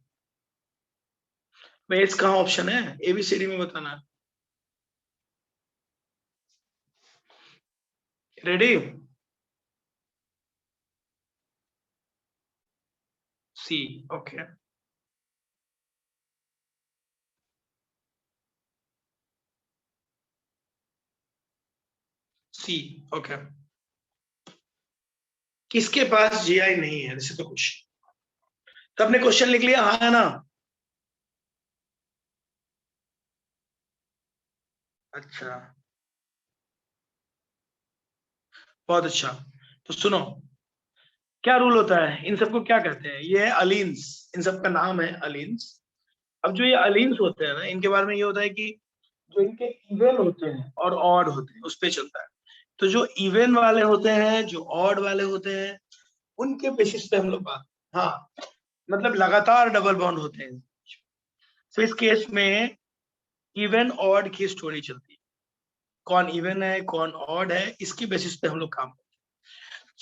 बेस कहाँ ऑप्शन है? ABCD में बताना है। Ready? C, okay. C, okay. किसके पास GI नहीं है? जैसे तो कुछ तो आपने क्वेश्चन लिख लिया, हाँ है ना? अच्छा, बहुत अच्छा। तो सुनो, क्या रूल होता है, इन सबको क्या कहते हैं? ये है अलीन्स, इन सबका नाम है अलीन्स। अब जो ये अलीन्स होते हैं ना, इनके बारे में ये होता है कि जो इनके इवन होते हैं और ऑड होते हैं उस पे चलता है। तो जो इवन वाले होते हैं, जो ऑड वाले होते हैं, उनके बेसिस पे हम लोग बात, हाँ मतलब लगातार डबल बॉन्ड होते हैं। तो इस केस में इवन ऑड की स्टोरी चलती है, कौन इवन है कौन ऑड है, इसकी बेसिस पे हम लोग काम करते हैं।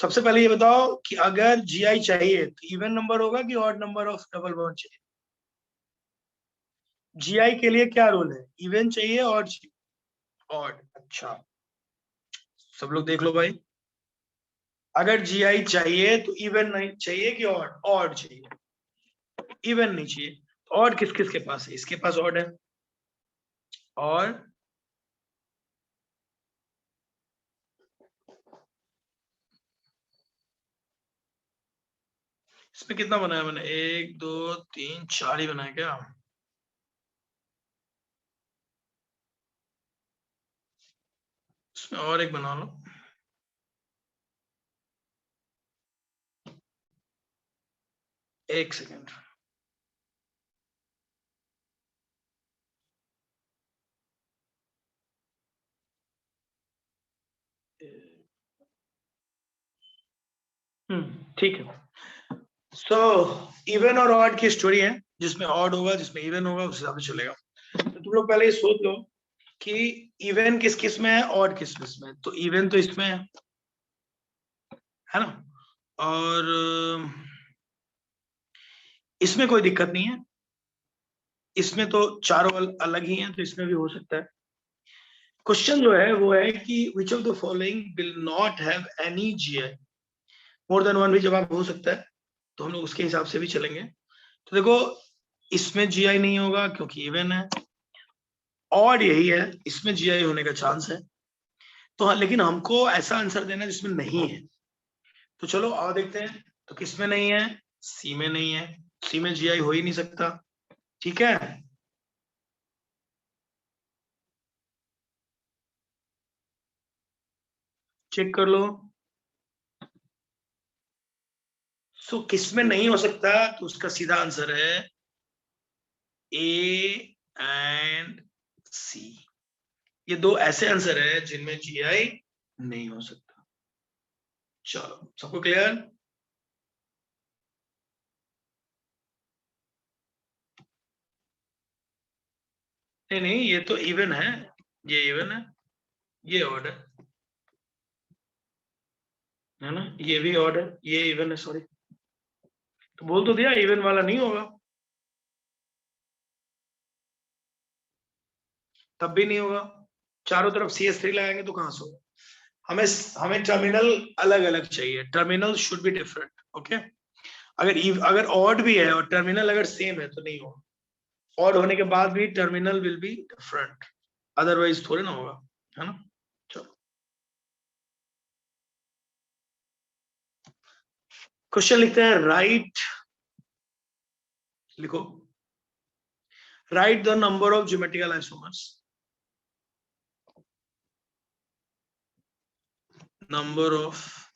सबसे पहले ये बताओ कि अगर GI चाहिए तो इवन नंबर होगा कि odd number of double bond चाहिए? GI के लिए क्या रूल है, इवन चाहिए ऑड चाहिए? ऑड। अच्छा, सब लोग देख लो भाई, अगर GI चाहिए तो इवन नहीं चाहिए कि ऑड? ऑड चाहिए, इवन नहीं चाहिए। ऑड किस किस के पास है? इसके पास ऑड है, और इसमें कितना बनाया मैंने? 1 2 3 4 ही बनाया क्या? इसमें और एक बना लो। एक सेकेंड। ठीक है। सो इवन और ऑड की स्टोरी है, जिसमें ऑड होगा जिसमें इवन होगा उस हिसाब से चलेगा। तो तुम लोग पहले ये सोच लो कि इवन किस किस में है, ऑड किस किस में है। तो इवन तो इसमें है ना, और इसमें कोई दिक्कत नहीं है, इसमें तो चारों अलग ही हैं, तो इसमें भी हो सकता है। क्वेश्चन जो है वो है कि विच of the following will not have any GI? More than one भी जवाब हो सकता है, तो हम लोग उसके हिसाब से भी चलेंगे। तो देखो, इसमें GI नहीं होगा क्योंकि इवन है, और यही है, इसमें GI होने का चांस है। तो हाँ, लेकिन हमको ऐसा आंसर देना है जिसमें नहीं है। तो चलो और देखते हैं, तो किस में नहीं है? C में नहीं है, C में GI हो ही नहीं सकता, ठीक है। चेक कर लो। सो किस में नहीं हो सकता? तो उसका सीधा आंसर है A एंड C। ये दो ऐसे आंसर है जिनमें GI नहीं हो सकता। चलो, सबको क्लियर? नहीं नहीं, ये तो इवन है, ये इवन है, ये ऑड है ना, ये भी ऑड है, ये इवन है, सॉरी। तो बोल तो दिया इवन वाला नहीं होगा, तब भी नहीं होगा। चारों तरफ CS3 लगाएंगे तो कहां से होगा? हमें हमें टर्मिनल अलग अलग चाहिए, terminal should be different, okay. अगर ऑड भी है और टर्मिनल अगर सेम है तो नहीं होगा, ऑड होने के बाद भी terminal will be different, otherwise थोड़े ना होगा, है ना। चलो, क्वेश्चन लिखते हैं, राइट, लिखो, right the number of geometrical isomers, number of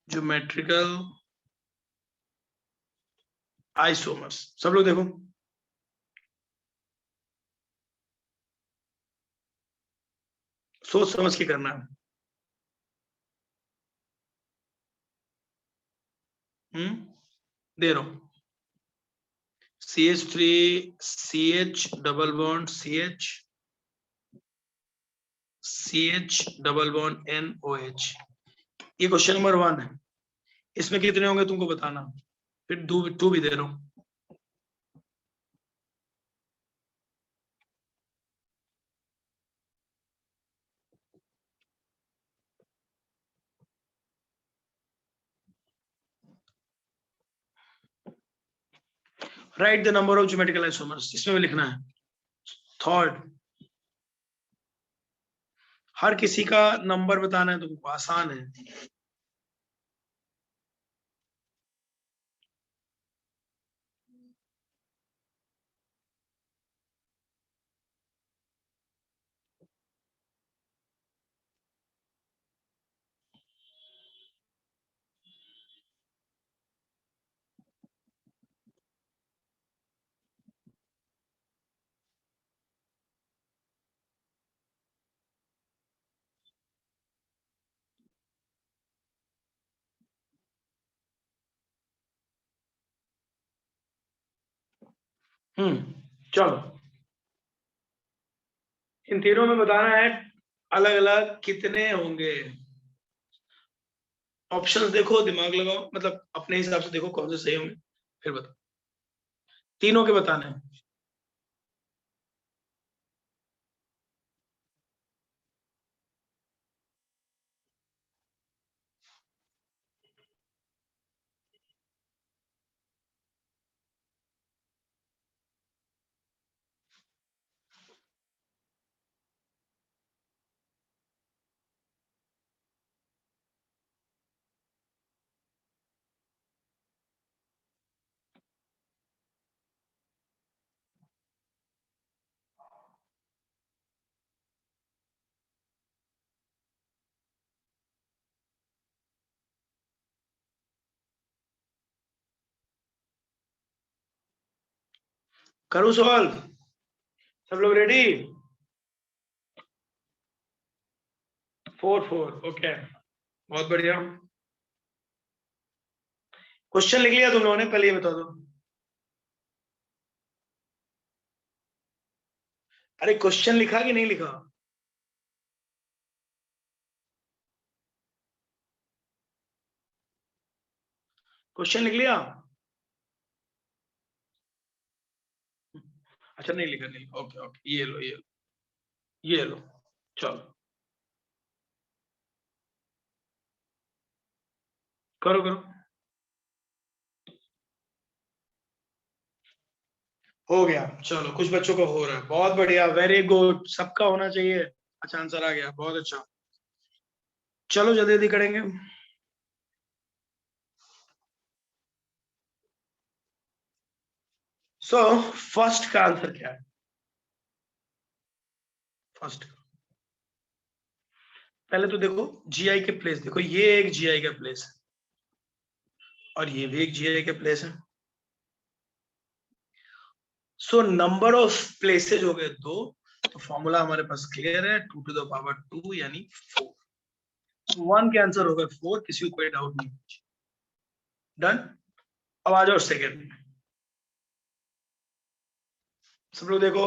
geometrical isomers. सब लोग देखो, सोच समझ के करना है। दे रहा हूं, CH3 CH double bond CH double bond NOH, ये क्वेश्चन नंबर 1 है, इसमें कितने होंगे तुमको बताना, फिर 2 भी दे रहा हूं। Right the number of geometrical isomers, इसमें भी लिखना है। थर्ड, हर किसी का नंबर बताना है तुमको, आसान है। चलो, इन तीनों में बताना है अलग अलग कितने होंगे। ऑप्शंस देखो, दिमाग लगाओ, मतलब अपने हिसाब से देखो कौन से सही होंगे, फिर बताओ। तीनों के बताने हैं। करूं सवाल? सब लोग रेडी? 4 ओके, बहुत बढ़िया। क्वेश्चन लिख लिया तुम लोगों ने? पहले ये बता दो। अरे क्वेश्चन लिखा कि नहीं लिखा? क्वेश्चन लिख लिया? अच्छा, नहीं लिखा, नहीं, ओके ओके, ये लो, ये लो, ये लो, चलो करो करो। हो गया, चलो कुछ बच्चों का हो रहा है, बहुत बढ़िया, वेरी गुड, सबका होना चाहिए। अच्छा, आंसर आ गया, बहुत अच्छा। चलो जल्दी जल्दी करेंगे। सो फर्स्ट का आंसर क्या है? फर्स्ट, पहले तो देखो जीआई के प्लेस, देखो ये एक जीआई का प्लेस है और ये भी एक जीआई का प्लेस है। सो नंबर ऑफ प्लेसेज हो गए 2, तो फॉर्मूला हमारे पास क्लियर है, 2 टू द पावर 2 यानी 4। 1 के आंसर हो गए 4, किसी को कोई डाउट नहीं। डन। अब आ जाओ सेकेंड में। सब लोग देखो,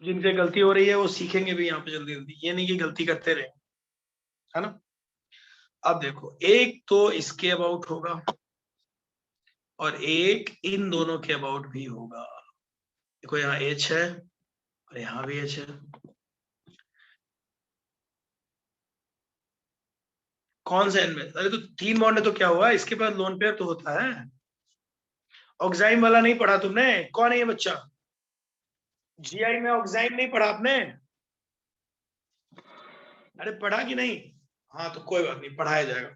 जिनसे गलती हो रही है वो सीखेंगे भी यहाँ पे जल्दी जल्दी, ये नहीं कि गलती करते रहे, है ना। अब देखो, एक तो इसके अबाउट होगा और एक इन दोनों के अबाउट भी होगा। देखो यहाँ एच है और यहाँ भी एच है। कौन सा इनमें? अरे तो 3 बॉन्ड है तो क्या हुआ, इसके पास लोन पेयर तो होता है। ऑक्साइम वाला नहीं पढ़ा तुमने? कौन है ये बच्चा? जीआई में ऑक्साइम नहीं पढ़ा आपने? अरे पढ़ा कि नहीं? हाँ तो कोई बात नहीं, पढ़ाया जाएगा,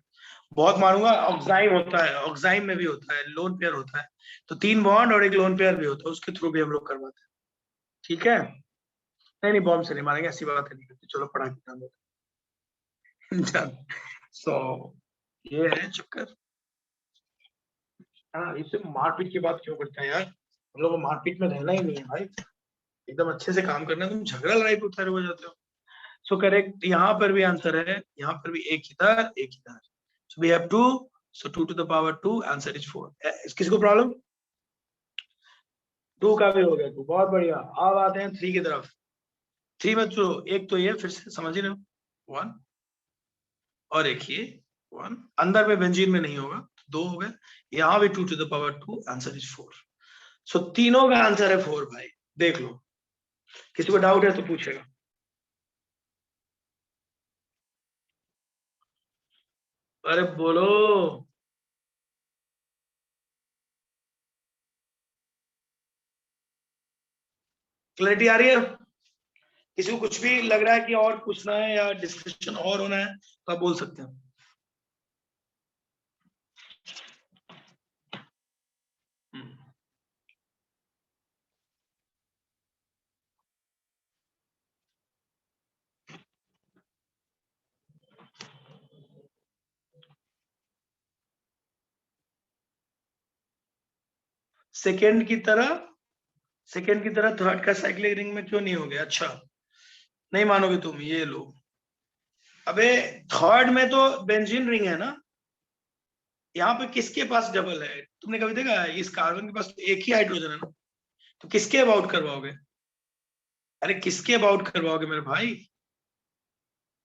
बहुत मानूंगा। ऑक्साइम होता है, ऑक्साइम में भी होता है, लोन पेयर होता है, तो 3 बॉन्ड और एक लोन पेयर भी होता है, उसके थ्रू भी हम लोग करवाते हैं। ठीक है, नहीं नहीं, बॉम्ब से नहीं मारेंगे, ऐसी बात नहीं करती, चलो पढ़ा के नाम सो ये है चक्कर। हाँ, इससे मारपीट की बात क्यों करते हैं यार, हम लोग को मारपीट में रहना ही नहीं है भाई, एकदम अच्छे से काम करना है, तुम झगड़ा लड़ाई पे उतारे हो जाते हो। सो करेक्ट, यहाँ पर भी आंसर है, यहाँ पर भी एक इधर एक इधर, so we have 2, so 2 to the power 2, answer is 4। किसी को प्रॉब्लम? 2 का भी हो गया 2, बहुत बढ़िया। अब आते हैं 3 की तरफ। 3 में तो एक तो ये फिर से समझ ही रहे हो, 1 और एक ये 1, अंदर में बेंजीन में नहीं होगा, 2 हो गए, यहाँ भी 2 to the power 2, answer is 4। सो तीनों का आंसर है 4 भाई, देख लो, किसी को डाउट है तो पूछेगा। अरे बोलो, क्लैरिटी आ रही है? किसी को कुछ भी लग रहा है कि और पूछना है या डिस्कशन और होना है तो आप बोल सकते हैं। सेकेंड की तरह थर्ड का साइक्लिक रिंग में क्यों नहीं हो गया? अच्छा, नहीं मानोगे तुम, ये लो। अबे थर्ड में तो बेंजीन रिंग है ना, यहाँ पे किसके पास डबल है? तुमने कभी देखा है? इस कार्बन के पास तो एक ही हाइड्रोजन है ना, तो किसके अबाउट करवाओगे? अरे किसके अबाउट करवाओगे मेरे भाई?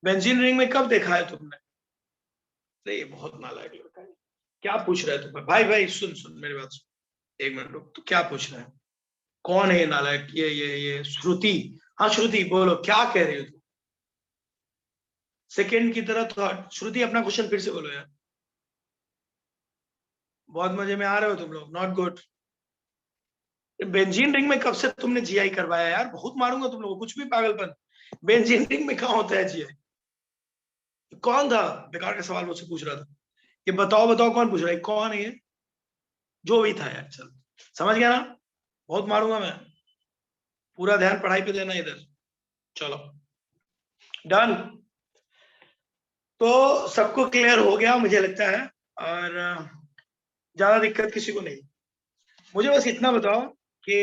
बेंजीन रिंग में कब देखा है तुमने? अरे ये बहुत नालायक लड़का है। क्या पूछ रहा है तुम? भाई भाई सुन सुन मेरी बात सुन, 1 मिनट रुक, तो क्या पूछ रहा है? कौन है ये नालायक? ये श्रुति। हाँ श्रुति बोलो, क्या कह रही हो तुम? सेकेंड की तरह थर्ड, श्रुति अपना क्वेश्चन फिर से बोलो यार। बहुत मजे में आ रहे हो तुम लोग, नॉट गुड। बेंजीन रिंग में कब से तुमने जीआई करवाया यार? बहुत मारूंगा तुम लोगों को, कुछ भी पागलपन। बेंजीन रिंग में कहाँ होता है जीआई? कौन था बेकार का सवाल मुझसे पूछ रहा था? ये बताओ बताओ, कौन पूछ रहा है? कौन है ये? जो भी था यार, चल समझ गया ना, बहुत मारूंगा मैं। पूरा ध्यान पढ़ाई पे देना इधर। चलो डन। तो सबको क्लियर हो गया मुझे लगता है, और ज्यादा दिक्कत किसी को नहीं। मुझे बस इतना बताओ कि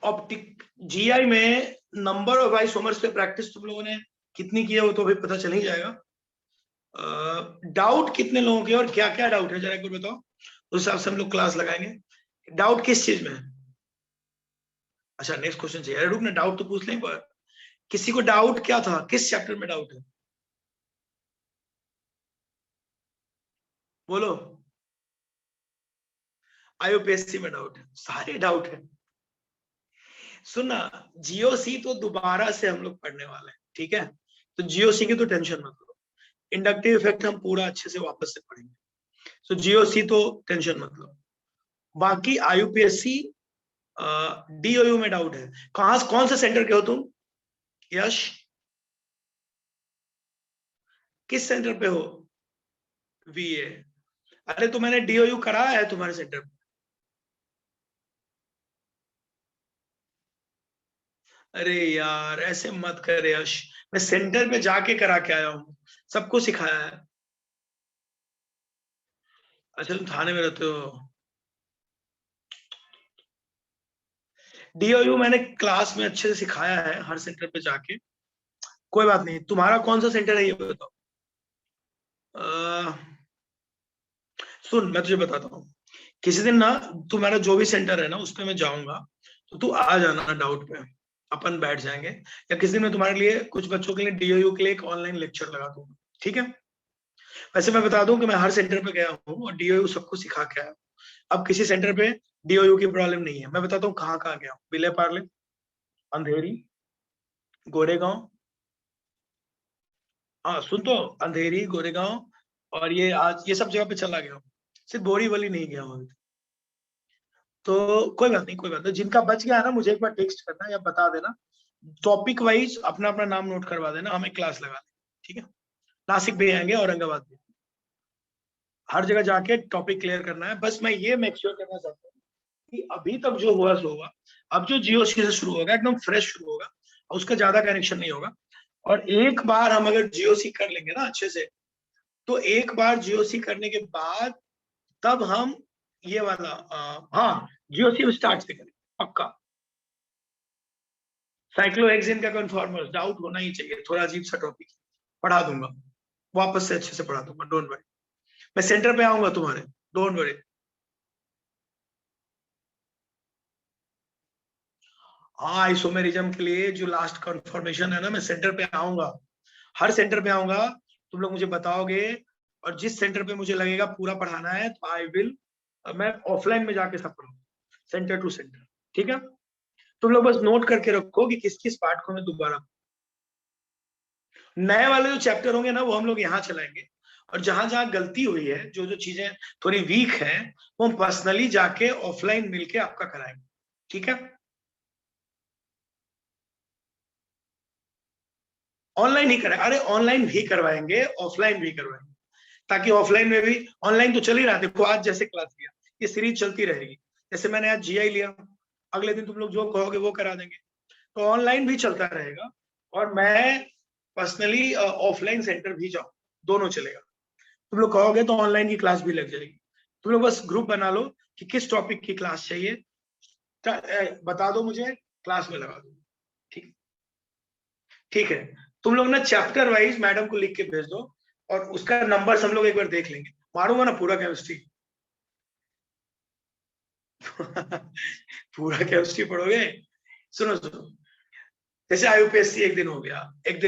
ऑप्टिक जीआई में नंबर ऑफ आइसोमर्स पे प्रैक्टिस तुम लोगों ने कितनी की है वो तो अभी पता चल ही जाएगा। डाउट कितने लोगों के और क्या क्या डाउट है जरा एक बार बताओ, उस हिसाब से हम लोग क्लास लगाएंगे। डाउट किस चीज में है? अच्छा नेक्स्ट क्वेश्चन चाहिए, अरे रुक ना, डाउट तो पूछ लें पर किसी को डाउट क्या था, किस चैप्टर में डाउट है? बोलो। आईयूपीएससी में डाउट है, सारे डाउट है। सुनना, जीओसी तो दोबारा से हम लोग पढ़ने वाले हैं, ठीक है? तो जीओसी की तो टेंशन मत लो, इंडक्टिव इफेक्ट हम पूरा अच्छे से वापस से पढ़ेंगे। तो जीओसी तो टेंशन मत लो। बाकी आईयूपीएससी डीओयू में डाउट है। कौन से सेंटर के हो तुम यश? किस सेंटर पे हो? वीए। अरे तो मैंने डीओयू कराया है तुम्हारे सेंटर पे। अरे यार ऐसे मत कर यश, मैं सेंटर पे जाके करा के आया हूँ, सबको सिखाया है। अच्छा तुम थाने में रहते हो? डीओयू मैंने क्लास में अच्छे से सिखाया है हर सेंटर पे जाके। कोई बात नहीं, तुम्हारा कौन सा सेंटर है ये बताओ। अह, सुन मैं तुझे बताता हूँ, किसी दिन ना तुम्हारा जो भी सेंटर है ना उस पे मैं जाऊंगा, तो तू आ जाना डाउट पे, अपन बैठ जाएंगे। या किसी दिन मैं तुम्हारे लिए कुछ बच्चों के लिए डीओयू के लिए एक ऑनलाइन लेक्चर लगा दूंगा, ठीक है? वैसे मैं बता दूं कि मैं हर सेंटर पे गया हूँ और डीओयू सबको सिखा के आया हूँ। अब किसी सेंटर पे डीओयू की प्रॉब्लम नहीं है। मैं बताता हूँ कहाँ कहाँ गया हूँ। विले पार्ले, अंधेरी, गोरेगांव, हाँ सुन तो, अंधेरी, गोरेगांव, और ये आज ये सब जगह पे चला गया हूँ, सिर्फ बोरीवली नहीं गया हूँ। तो कोई बात नहीं, कोई बात नहीं, जिनका बच गया है ना मुझे एक बार टेक्स्ट करना या बता देना, टॉपिक वाइज अपना अपना नाम नोट करवा देना, हमें क्लास लगा दें, ठीक है? नासिक भी आएंगे, औरंगाबाद भी, हर जगह जाके टॉपिक क्लियर करना है। बस मैं ये मेक श्योर करना चाहता हूँ कि अभी तक जो हुआ सो हुआ, अब जो जीओसी से शुरू होगा एकदम फ्रेश शुरू होगा, उसका ज्यादा कनेक्शन नहीं होगा। और एक बार हम अगर जीओसी कर लेंगे ना अच्छे से, तो एक बार जीओसी करने के बाद तब हम ये वाला हाँ जीओसी स्टार्ट से करें पक्का। साइक्लोहेक्सेन का कन्फॉर्मर डाउट होना ही चाहिए, थोड़ा अजीब सा टॉपिक, पढ़ा दूंगा, वापस से अच्छे से पढ़ा दूंगा, डोंट वरी। मैं सेंटर पे आऊंगा तुम्हारे, डोंट वरी। हाँ आइसोमेरिज्म के लिए जो लास्ट कन्फर्मेशन है ना, मैं सेंटर पे आऊंगा, हर सेंटर पे आऊंगा, तुम लोग मुझे बताओगे, और जिस सेंटर पे मुझे लगेगा पूरा पढ़ाना है तो आई विल, मैं ऑफलाइन में जाके सब पढ़ाऊंगा, सेंटर टू सेंटर। ठीक है, तुम लोग बस नोट करके रखो कि किस किस पार्ट को मैं दोबारा, नए वाले जो चैप्टर होंगे ना वो हम लोग यहाँ चलाएंगे, और जहां जहां गलती हुई है, जो जो चीजें थोड़ी वीक है, वो हम पर्सनली जाके ऑफलाइन मिलके आपका कराएंगे। ठीक है, ऑनलाइन ही कराए, अरे ऑनलाइन भी करवाएंगे, ऑफलाइन भी करवाएंगे, ताकि ऑफलाइन में भी, ऑनलाइन तो चल ही रहा है, देखो आज जैसे क्लास लिया, ये सीरीज चलती रहेगी। जैसे मैंने आज जीआई लिया, अगले दिन तुम लोग जो कहोगे वो करा देंगे, तो ऑनलाइन भी चलता रहेगा, और मैं पर्सनली ऑफलाइन सेंटर भी जाऊँ, दोनों चलेगा। तुम लोग कहोगे तो ऑनलाइन की क्लास भी लग जाएगी। तुम लोग बस ग्रुप बना लो कि किस टॉपिक की क्लास चाहिए, बता दो मुझे, क्लास में लगा दो। ठीक, ठीक है, तुम लोग ना चैप्टर वाइज मैडम को लिख के भेज दो, और उसका नंबर हम लोग एक बार देख लेंगे, मारूंगा ना पूरा केमिस्ट्री। पूरा केमिस्ट्री पढ़ोगे? सुनो सुनो, जैसे आईयूपीएससी एक दिन हो गया, एक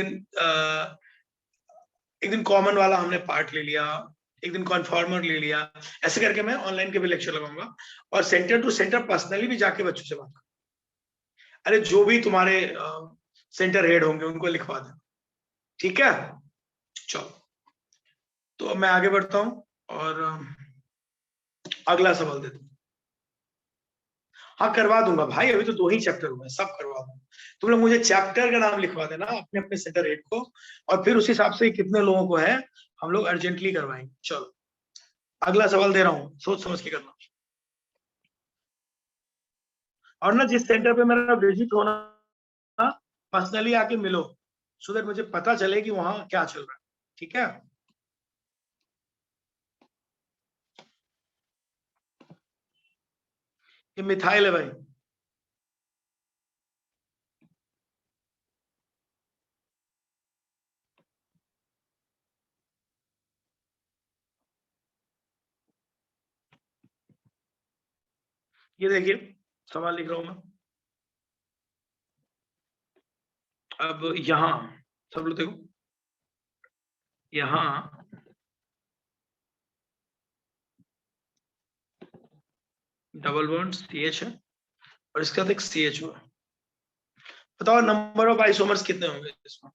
दिन कॉमन वाला हमने पार्ट ले लिया, एक दिन कॉन्फॉर्मर ले लिया, ऐसे करके मैं ऑनलाइन के भी लेक्चर लगाऊंगा, और सेंटर टू सेंटर पर्सनली भी जाके बच्चों से बात करूं। अरे जो भी तुम्हारे सेंटर हेड होंगे उनको लिखवा देना। ठीक है, चलो, तो अब मैं आगे बढ़ता हूं, और अगला सवाल देता हूं। हाँ करवा दूंगा भाई, अभी तो 2 ही चैप्टर हुए हैं, सब करवा दूंगा। तुम लोग मुझे चैप्टर का नाम लिखवा देना अपने अपने सेंटर हेड को, और फिर उस हिसाब से कितने लोगों को है हम लोग अर्जेंटली करवाएंगे। चलो, अगला सवाल दे रहा हूँ, सोच समझ के करना। और ना जिस सेंटर पे मेरा विजिट होना, पर्सनली आके मिलो, सो दैट मुझे पता चले कि वहां क्या चल रहा है। ठीक है, ये मिथाइल है भाई। ये देखिए, सवाल लिख रहा हूं मैं। अब यहाँ सब लोग देखो, यहाँ डबल बॉन्ड CH है, और इसके साथ एक CH हुआ। बताओ नंबर ऑफ आइसोमर्स कितने होंगे इसमें?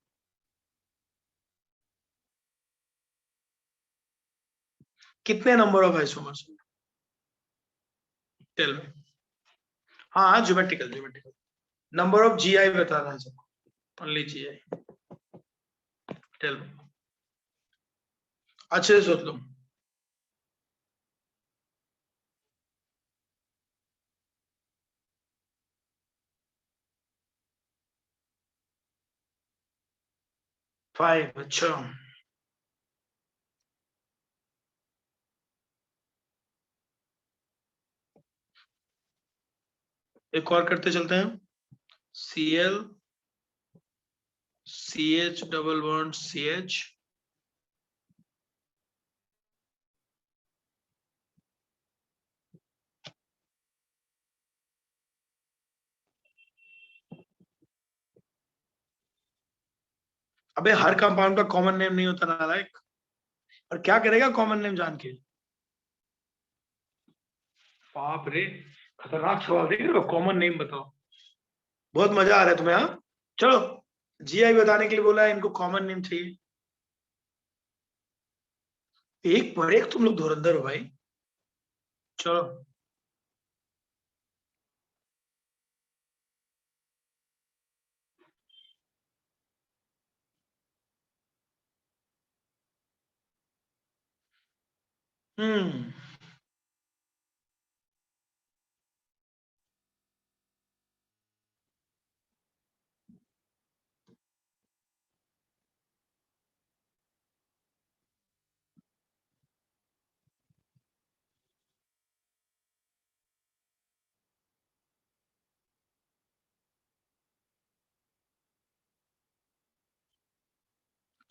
कितने नंबर ऑफ आइसोमर्स होंगे? टेल में। हाँ हाँ, geometrical geometrical, number of GI बताना है सबको, ओनली GI। टेल में, अच्छे से सोच लो। फाइव, अच्छा। एक और करते चलते हैं, Cl CH double bond CH, अबे हर कंपाउंड का कॉमन नेम नहीं होता नालायक, और क्या करेगा कॉमन नेम जान के? बाप रे, खतरनाक सवाल देख रहे हो, कॉमन नेम बताओ। बहुत मजा आ रहा है तुम्हें, हाँ? चलो, GI बताने के लिए बोला है, इनको कॉमन नेम चाहिए। एक पर एक तुम लोग धुरंधर हो भाई। चलो, हम्म,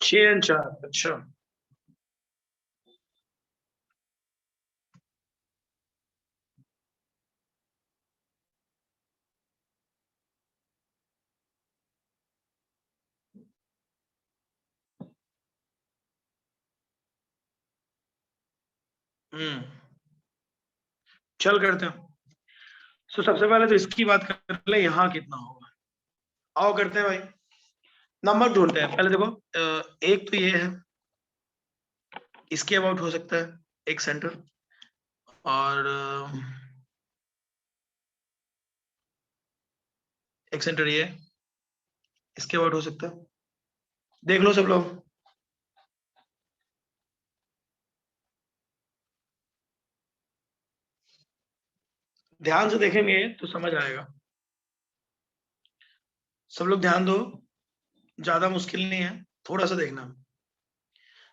छह एंड चार, अच्छा। चल करते हैं। तो सबसे पहले तो इसकी बात कर ले, यहाँ कितना होगा। आओ करते हैं भाई, नंबर ढूंढते हैं। पहले देखो, एक तो ये है, इसके अबाउट हो सकता है एक सेंटर, और एक सेंटर ये इसके अबाउट हो सकता है। देख लो सब लोग, ध्यान से देखेंगे तो समझ आएगा। सब लोग ध्यान दो, ज्यादा मुश्किल नहीं है, थोड़ा सा देखना।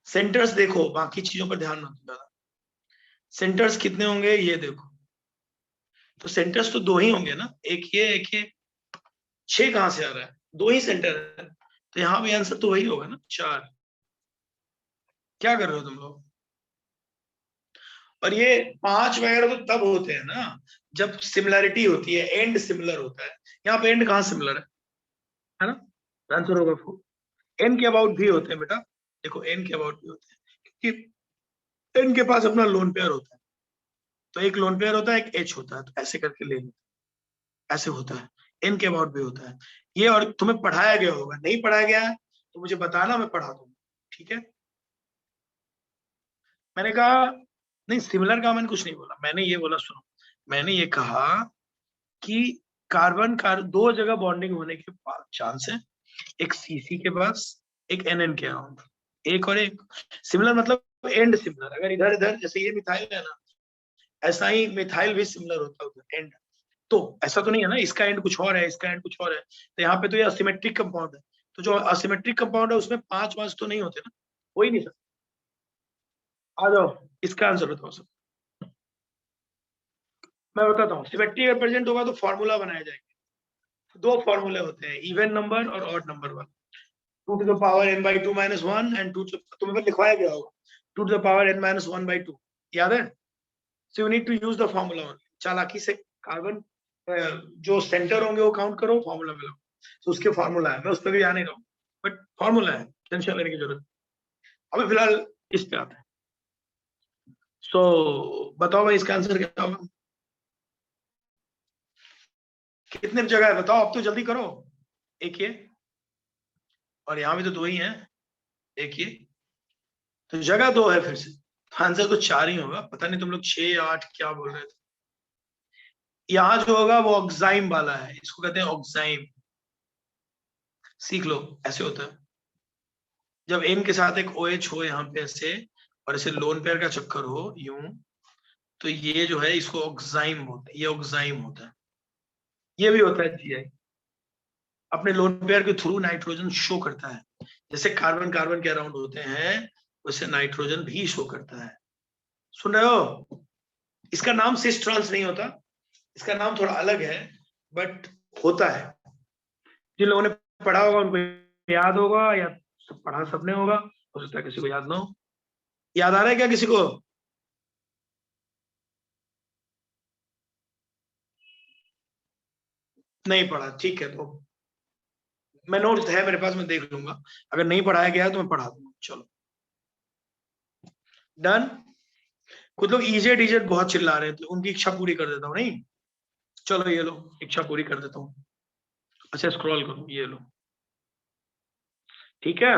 सेंटर्स देखो, बाकी चीजों पर ध्यान मत ज्यादा। सेंटर्स कितने होंगे ये देखो, तो सेंटर्स तो दो ही होंगे ना, एक ये एक ये। 6 कहां से आ रहा है, दो ही सेंटर है, तो यहाँ भी आंसर तो वही होगा ना, 4। क्या कर रहे हो तुम लोग। और ये 5 वगैरह तो तब होते हैं ना जब सिमिलैरिटी होती है, एंड सिमिलर होता है। यहाँ पे एंड कहाँ सिमिलर है ना, आंसर होगा 4। एन के अबाउट भी होते हैं बेटा, देखो एन के अबाउट भी होते हैं, क्योंकि एन के पास अपना लोन पेयर होता है, तो एक लोन पेयर होता है, एक एच होता है, तो ऐसे करके ले लेते, ऐसे होता है। एन के अबाउट भी होता है ये, और तुम्हें पढ़ाया गया होगा, नहीं पढ़ाया गया है तो मुझे बताना, मैं पढ़ा दूंगा, ठीक है। मैंने कहा नहीं, सिमिलर का मैंने कुछ नहीं बोला, मैंने ये बोला, सुनो, मैंने ये कहा कि कार्बन दो जगह बॉन्डिंग होने के चांस है, एक सीसी के पास, एक एनएन के अराउंड, एक और एक। सिमिलर मतलब एंड सिमिलर, अगर इधर इधर जैसे ये मिथाइल है ना, ऐसा ही मिथाइल भी सिमिलर होता है उधर एंड। तो ऐसा तो नहीं है ना, इसका एंड कुछ और है, इसका एंड कुछ और है, तो यहाँ पे तो ये असिमेट्रिक कंपाउंड है, तो जो असिमेट्रिक कंपाउंड है उसमें 5 तो नहीं होते ना, हो ही नहीं सकता। आ जाओ, इसका आंसर बताओ सब। मैं बताता हूँ, सिमेट्री अगर प्रेजेंट होगा तो फॉर्मूला बनाया जाएगा। दो फॉर्मूले होते हैं, इवन नंबर और ऑड नंबर वाला। 2 to the power n/2 minus 1 and 2 तुम्हें लिखवाया गया होगा 2 to the power n minus 1/2, याद है। So you need to use the formula only. चालाकी से कार्बन जो सेंटर होंगे वो काउंट करो, फॉर्मूला मिलो, तो उसके फॉर्मूला है, मैं उस पर भी आ नहीं रहा हूँ, बट फॉर्मूला है, टेंशन लेने की जरूरत। अभी फिलहाल इस पे आते हैं। सो बताओ भाई, इसका आंसर क्या होगा। कितने जगह है बताओ, अब तो जल्दी करो। एक ये, और यहाँ भी तो 2 ही है, एक ये, तो जगह 2 है फिर से, आंसर तो 4 ही होगा। पता नहीं तुम लोग 6 या 8 क्या बोल रहे थे। यहाँ जो होगा वो ऑक्साइम वाला है, इसको कहते हैं ऑक्साइम, सीख लो, ऐसे होता है। जब एन के साथ एक OH हो यहाँ पे ऐसे, और ऐसे लोन पेयर का चक्कर हो यूं, तो ये जो है इसको ऑक्साइम बोलते हैं, ये ऑक्साइम होता है। ये भी होता है जीआई, अपने लोन पेयर के थ्रू नाइट्रोजन शो करता है, जैसे कार्बन कार्बन के अराउंड होते हैं वैसे नाइट्रोजन भी शो करता है। सुन रहे हो, इसका नाम सिस ट्रांस नहीं होता, इसका नाम थोड़ा अलग है, बट होता है। जिन लोगों ने पढ़ा होगा उनको याद होगा, या पढ़ा सबने होगा, हो सकता है किसी को याद ना हो। याद आ रहा है क्या किसी को। नहीं पढ़ा, ठीक है, तो मैं नोट है मेरे पास, मैं देख लूंगा, अगर नहीं पढ़ाया गया तो मैं पढ़ा दूंगा। चलो डन। कुछ लोग इजेड इजेड बहुत चिल्ला रहे थे, उनकी इच्छा पूरी कर देता हूँ। नहीं, चलो ये लो, इच्छा पूरी कर देता हूँ। अच्छा स्क्रॉल करो, ये लो, ठीक है।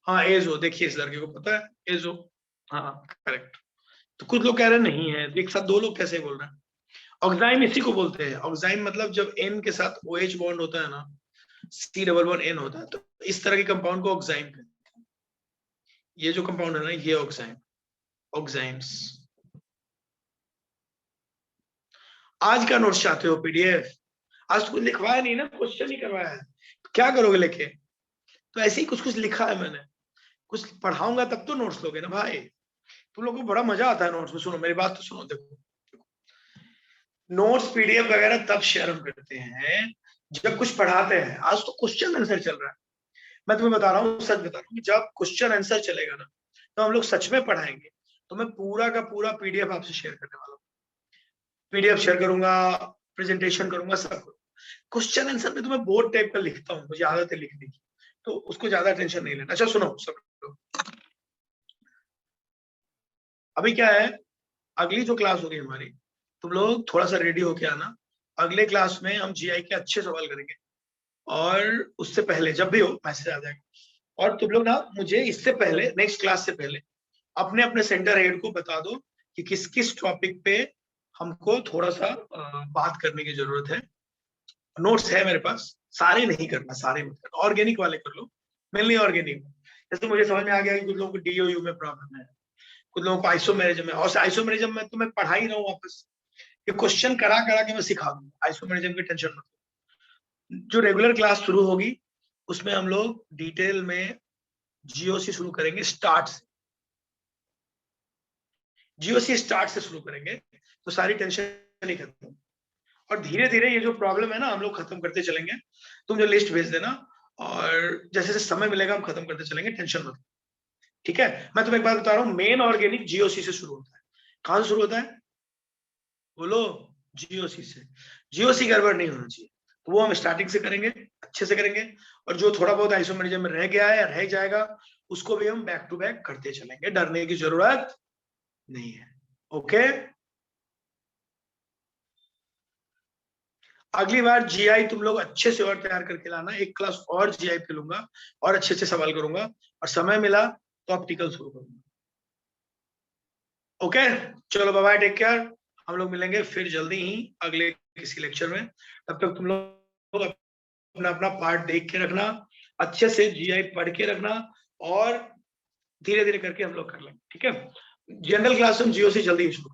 हाँ एजो, देखिए इस लड़के को पता है एजो, हाँ करेक्ट। तो कुछ लोग कह रहे नहीं है, तो एक साथ 2 लोग कैसे बोल रहे हैं। ऑक्साइम इसी को बोलते हैं, ऑक्साइम मतलब जब एन के साथ OH बॉन्ड होता है ना, C++N होता है, तो इस तरह के कंपाउंड को ऑक्साइम कहते हैं। ये जो कंपाउंड है ना, ये ऑक्साइम, ऑक्साइम्स। आज का नोट्स चाहते हो PDF, आज तो कुछ लिखवाया नहीं ना, क्वेश्चन ही करवाया है, तो क्या करोगे लेके। तो ऐसे ही कुछ कुछ लिखा है मैंने, कुछ पढ़ाऊंगा तब तो नोट्स लोगे ना भाई। तुम लोगों को बड़ा मजा आता है नोट्स में। सुनो मेरी बात तो सुनो, देखो नोट्स PDF वगैरह तब शेयर हम करते हैं जब कुछ पढ़ाते हैं। आज तो क्वेश्चन आंसर चल रहा है, मैं तुम्हें बता रहा हूँ, सच बता रहा हूँ, जब क्वेश्चन आंसर चलेगा ना तो हम लोग सच में पढ़ाएंगे, तो मैं पूरा का पूरा PDF आपसे शेयर करने वाला हूँ। PDF शेयर करूंगा, प्रेजेंटेशन करूंगा, सब करूंगा। क्वेश्चन आंसर में तो मैं बोर्ड टाइप का लिखता हूँ, मुझे आदत है लिखने की, तो उसको ज्यादा टेंशन नहीं लेना। अच्छा सुनो सब लोग, अभी क्या है, अगली जो क्लास होगी हमारी, तुम लोग थोड़ा सा रेडी होके आना। अगले क्लास में हम जीआई के अच्छे सवाल करेंगे, और उससे पहले जब भी हो मैसेज आ जाएगा। और तुम लोग ना मुझे इससे पहले, नेक्स्ट क्लास से पहले, अपने अपने सेंटर हेड को बता दो कि किस किस टॉपिक पे हमको थोड़ा सा बात करने की जरूरत है। नोट्स है मेरे पास, सारे नहीं करना, सारे मत करना, ऑर्गेनिक वाले कर लो, मेनली ऑर्गेनिक। जैसे मुझे समझ में आ गया कि कुछ लोगों को डीओयू में प्रॉब्लम है, कुछ लोगों को आइसोमेरिज्म है, और आइसोमेरिज्म में तो मैं पढ़ा ही रहा हूँ वापस, ये क्वेश्चन करा करा के मैं सिखा दूंगा, आइसोमेरिज्म की टेंशन मत लो। जो रेगुलर क्लास शुरू होगी उसमें हम लोग डिटेल में जीओसी शुरू करेंगे, स्टार्ट से, जीओसी स्टार्ट से शुरू करेंगे, तो सारी टेंशन नहीं खत्म। और धीरे धीरे ये जो प्रॉब्लम है ना हम लोग खत्म करते चलेंगे। तुम जो लिस्ट भेज देना, और जैसे जैसे समय मिलेगा हम खत्म करते चलेंगे, टेंशन मत। ठीक है, मैं तुम्हें एक बात बता रहा हूँ, मेन ऑर्गेनिक जीओसी से शुरू होता है। कहां से शुरू होता है बोलो? जीओसी से। जीओसी गड़बड़ नहीं होना चाहिए, तो वो हम स्टार्टिंग से करेंगे, अच्छे से करेंगे। और जो थोड़ा बहुत आइसोमेरिज्म में रह गया है, रह जाएगा, उसको भी हम बैक टू बैक करते चलेंगे, डरने की जरूरत नहीं है। ओके, अगली बार जीआई तुम लोग अच्छे से और तैयार करके लाना, एक क्लास और जीआई पे लूंगा और अच्छे अच्छे सवाल करूंगा, और समय मिला तो ऑप्टिकल शुरू करूंगा। ओके, चलो बाय बाय, टेक केयर। हम लोग मिलेंगे फिर जल्दी ही अगले किसी लेक्चर में। तब तक तुम लोग अपना अपना पार्ट देख के रखना, अच्छे से जीआई पढ़ के रखना, और धीरे धीरे करके हम लोग कर लेंगे। ठीक है, जनरल क्लास हम जीओ से जल्दी शुरू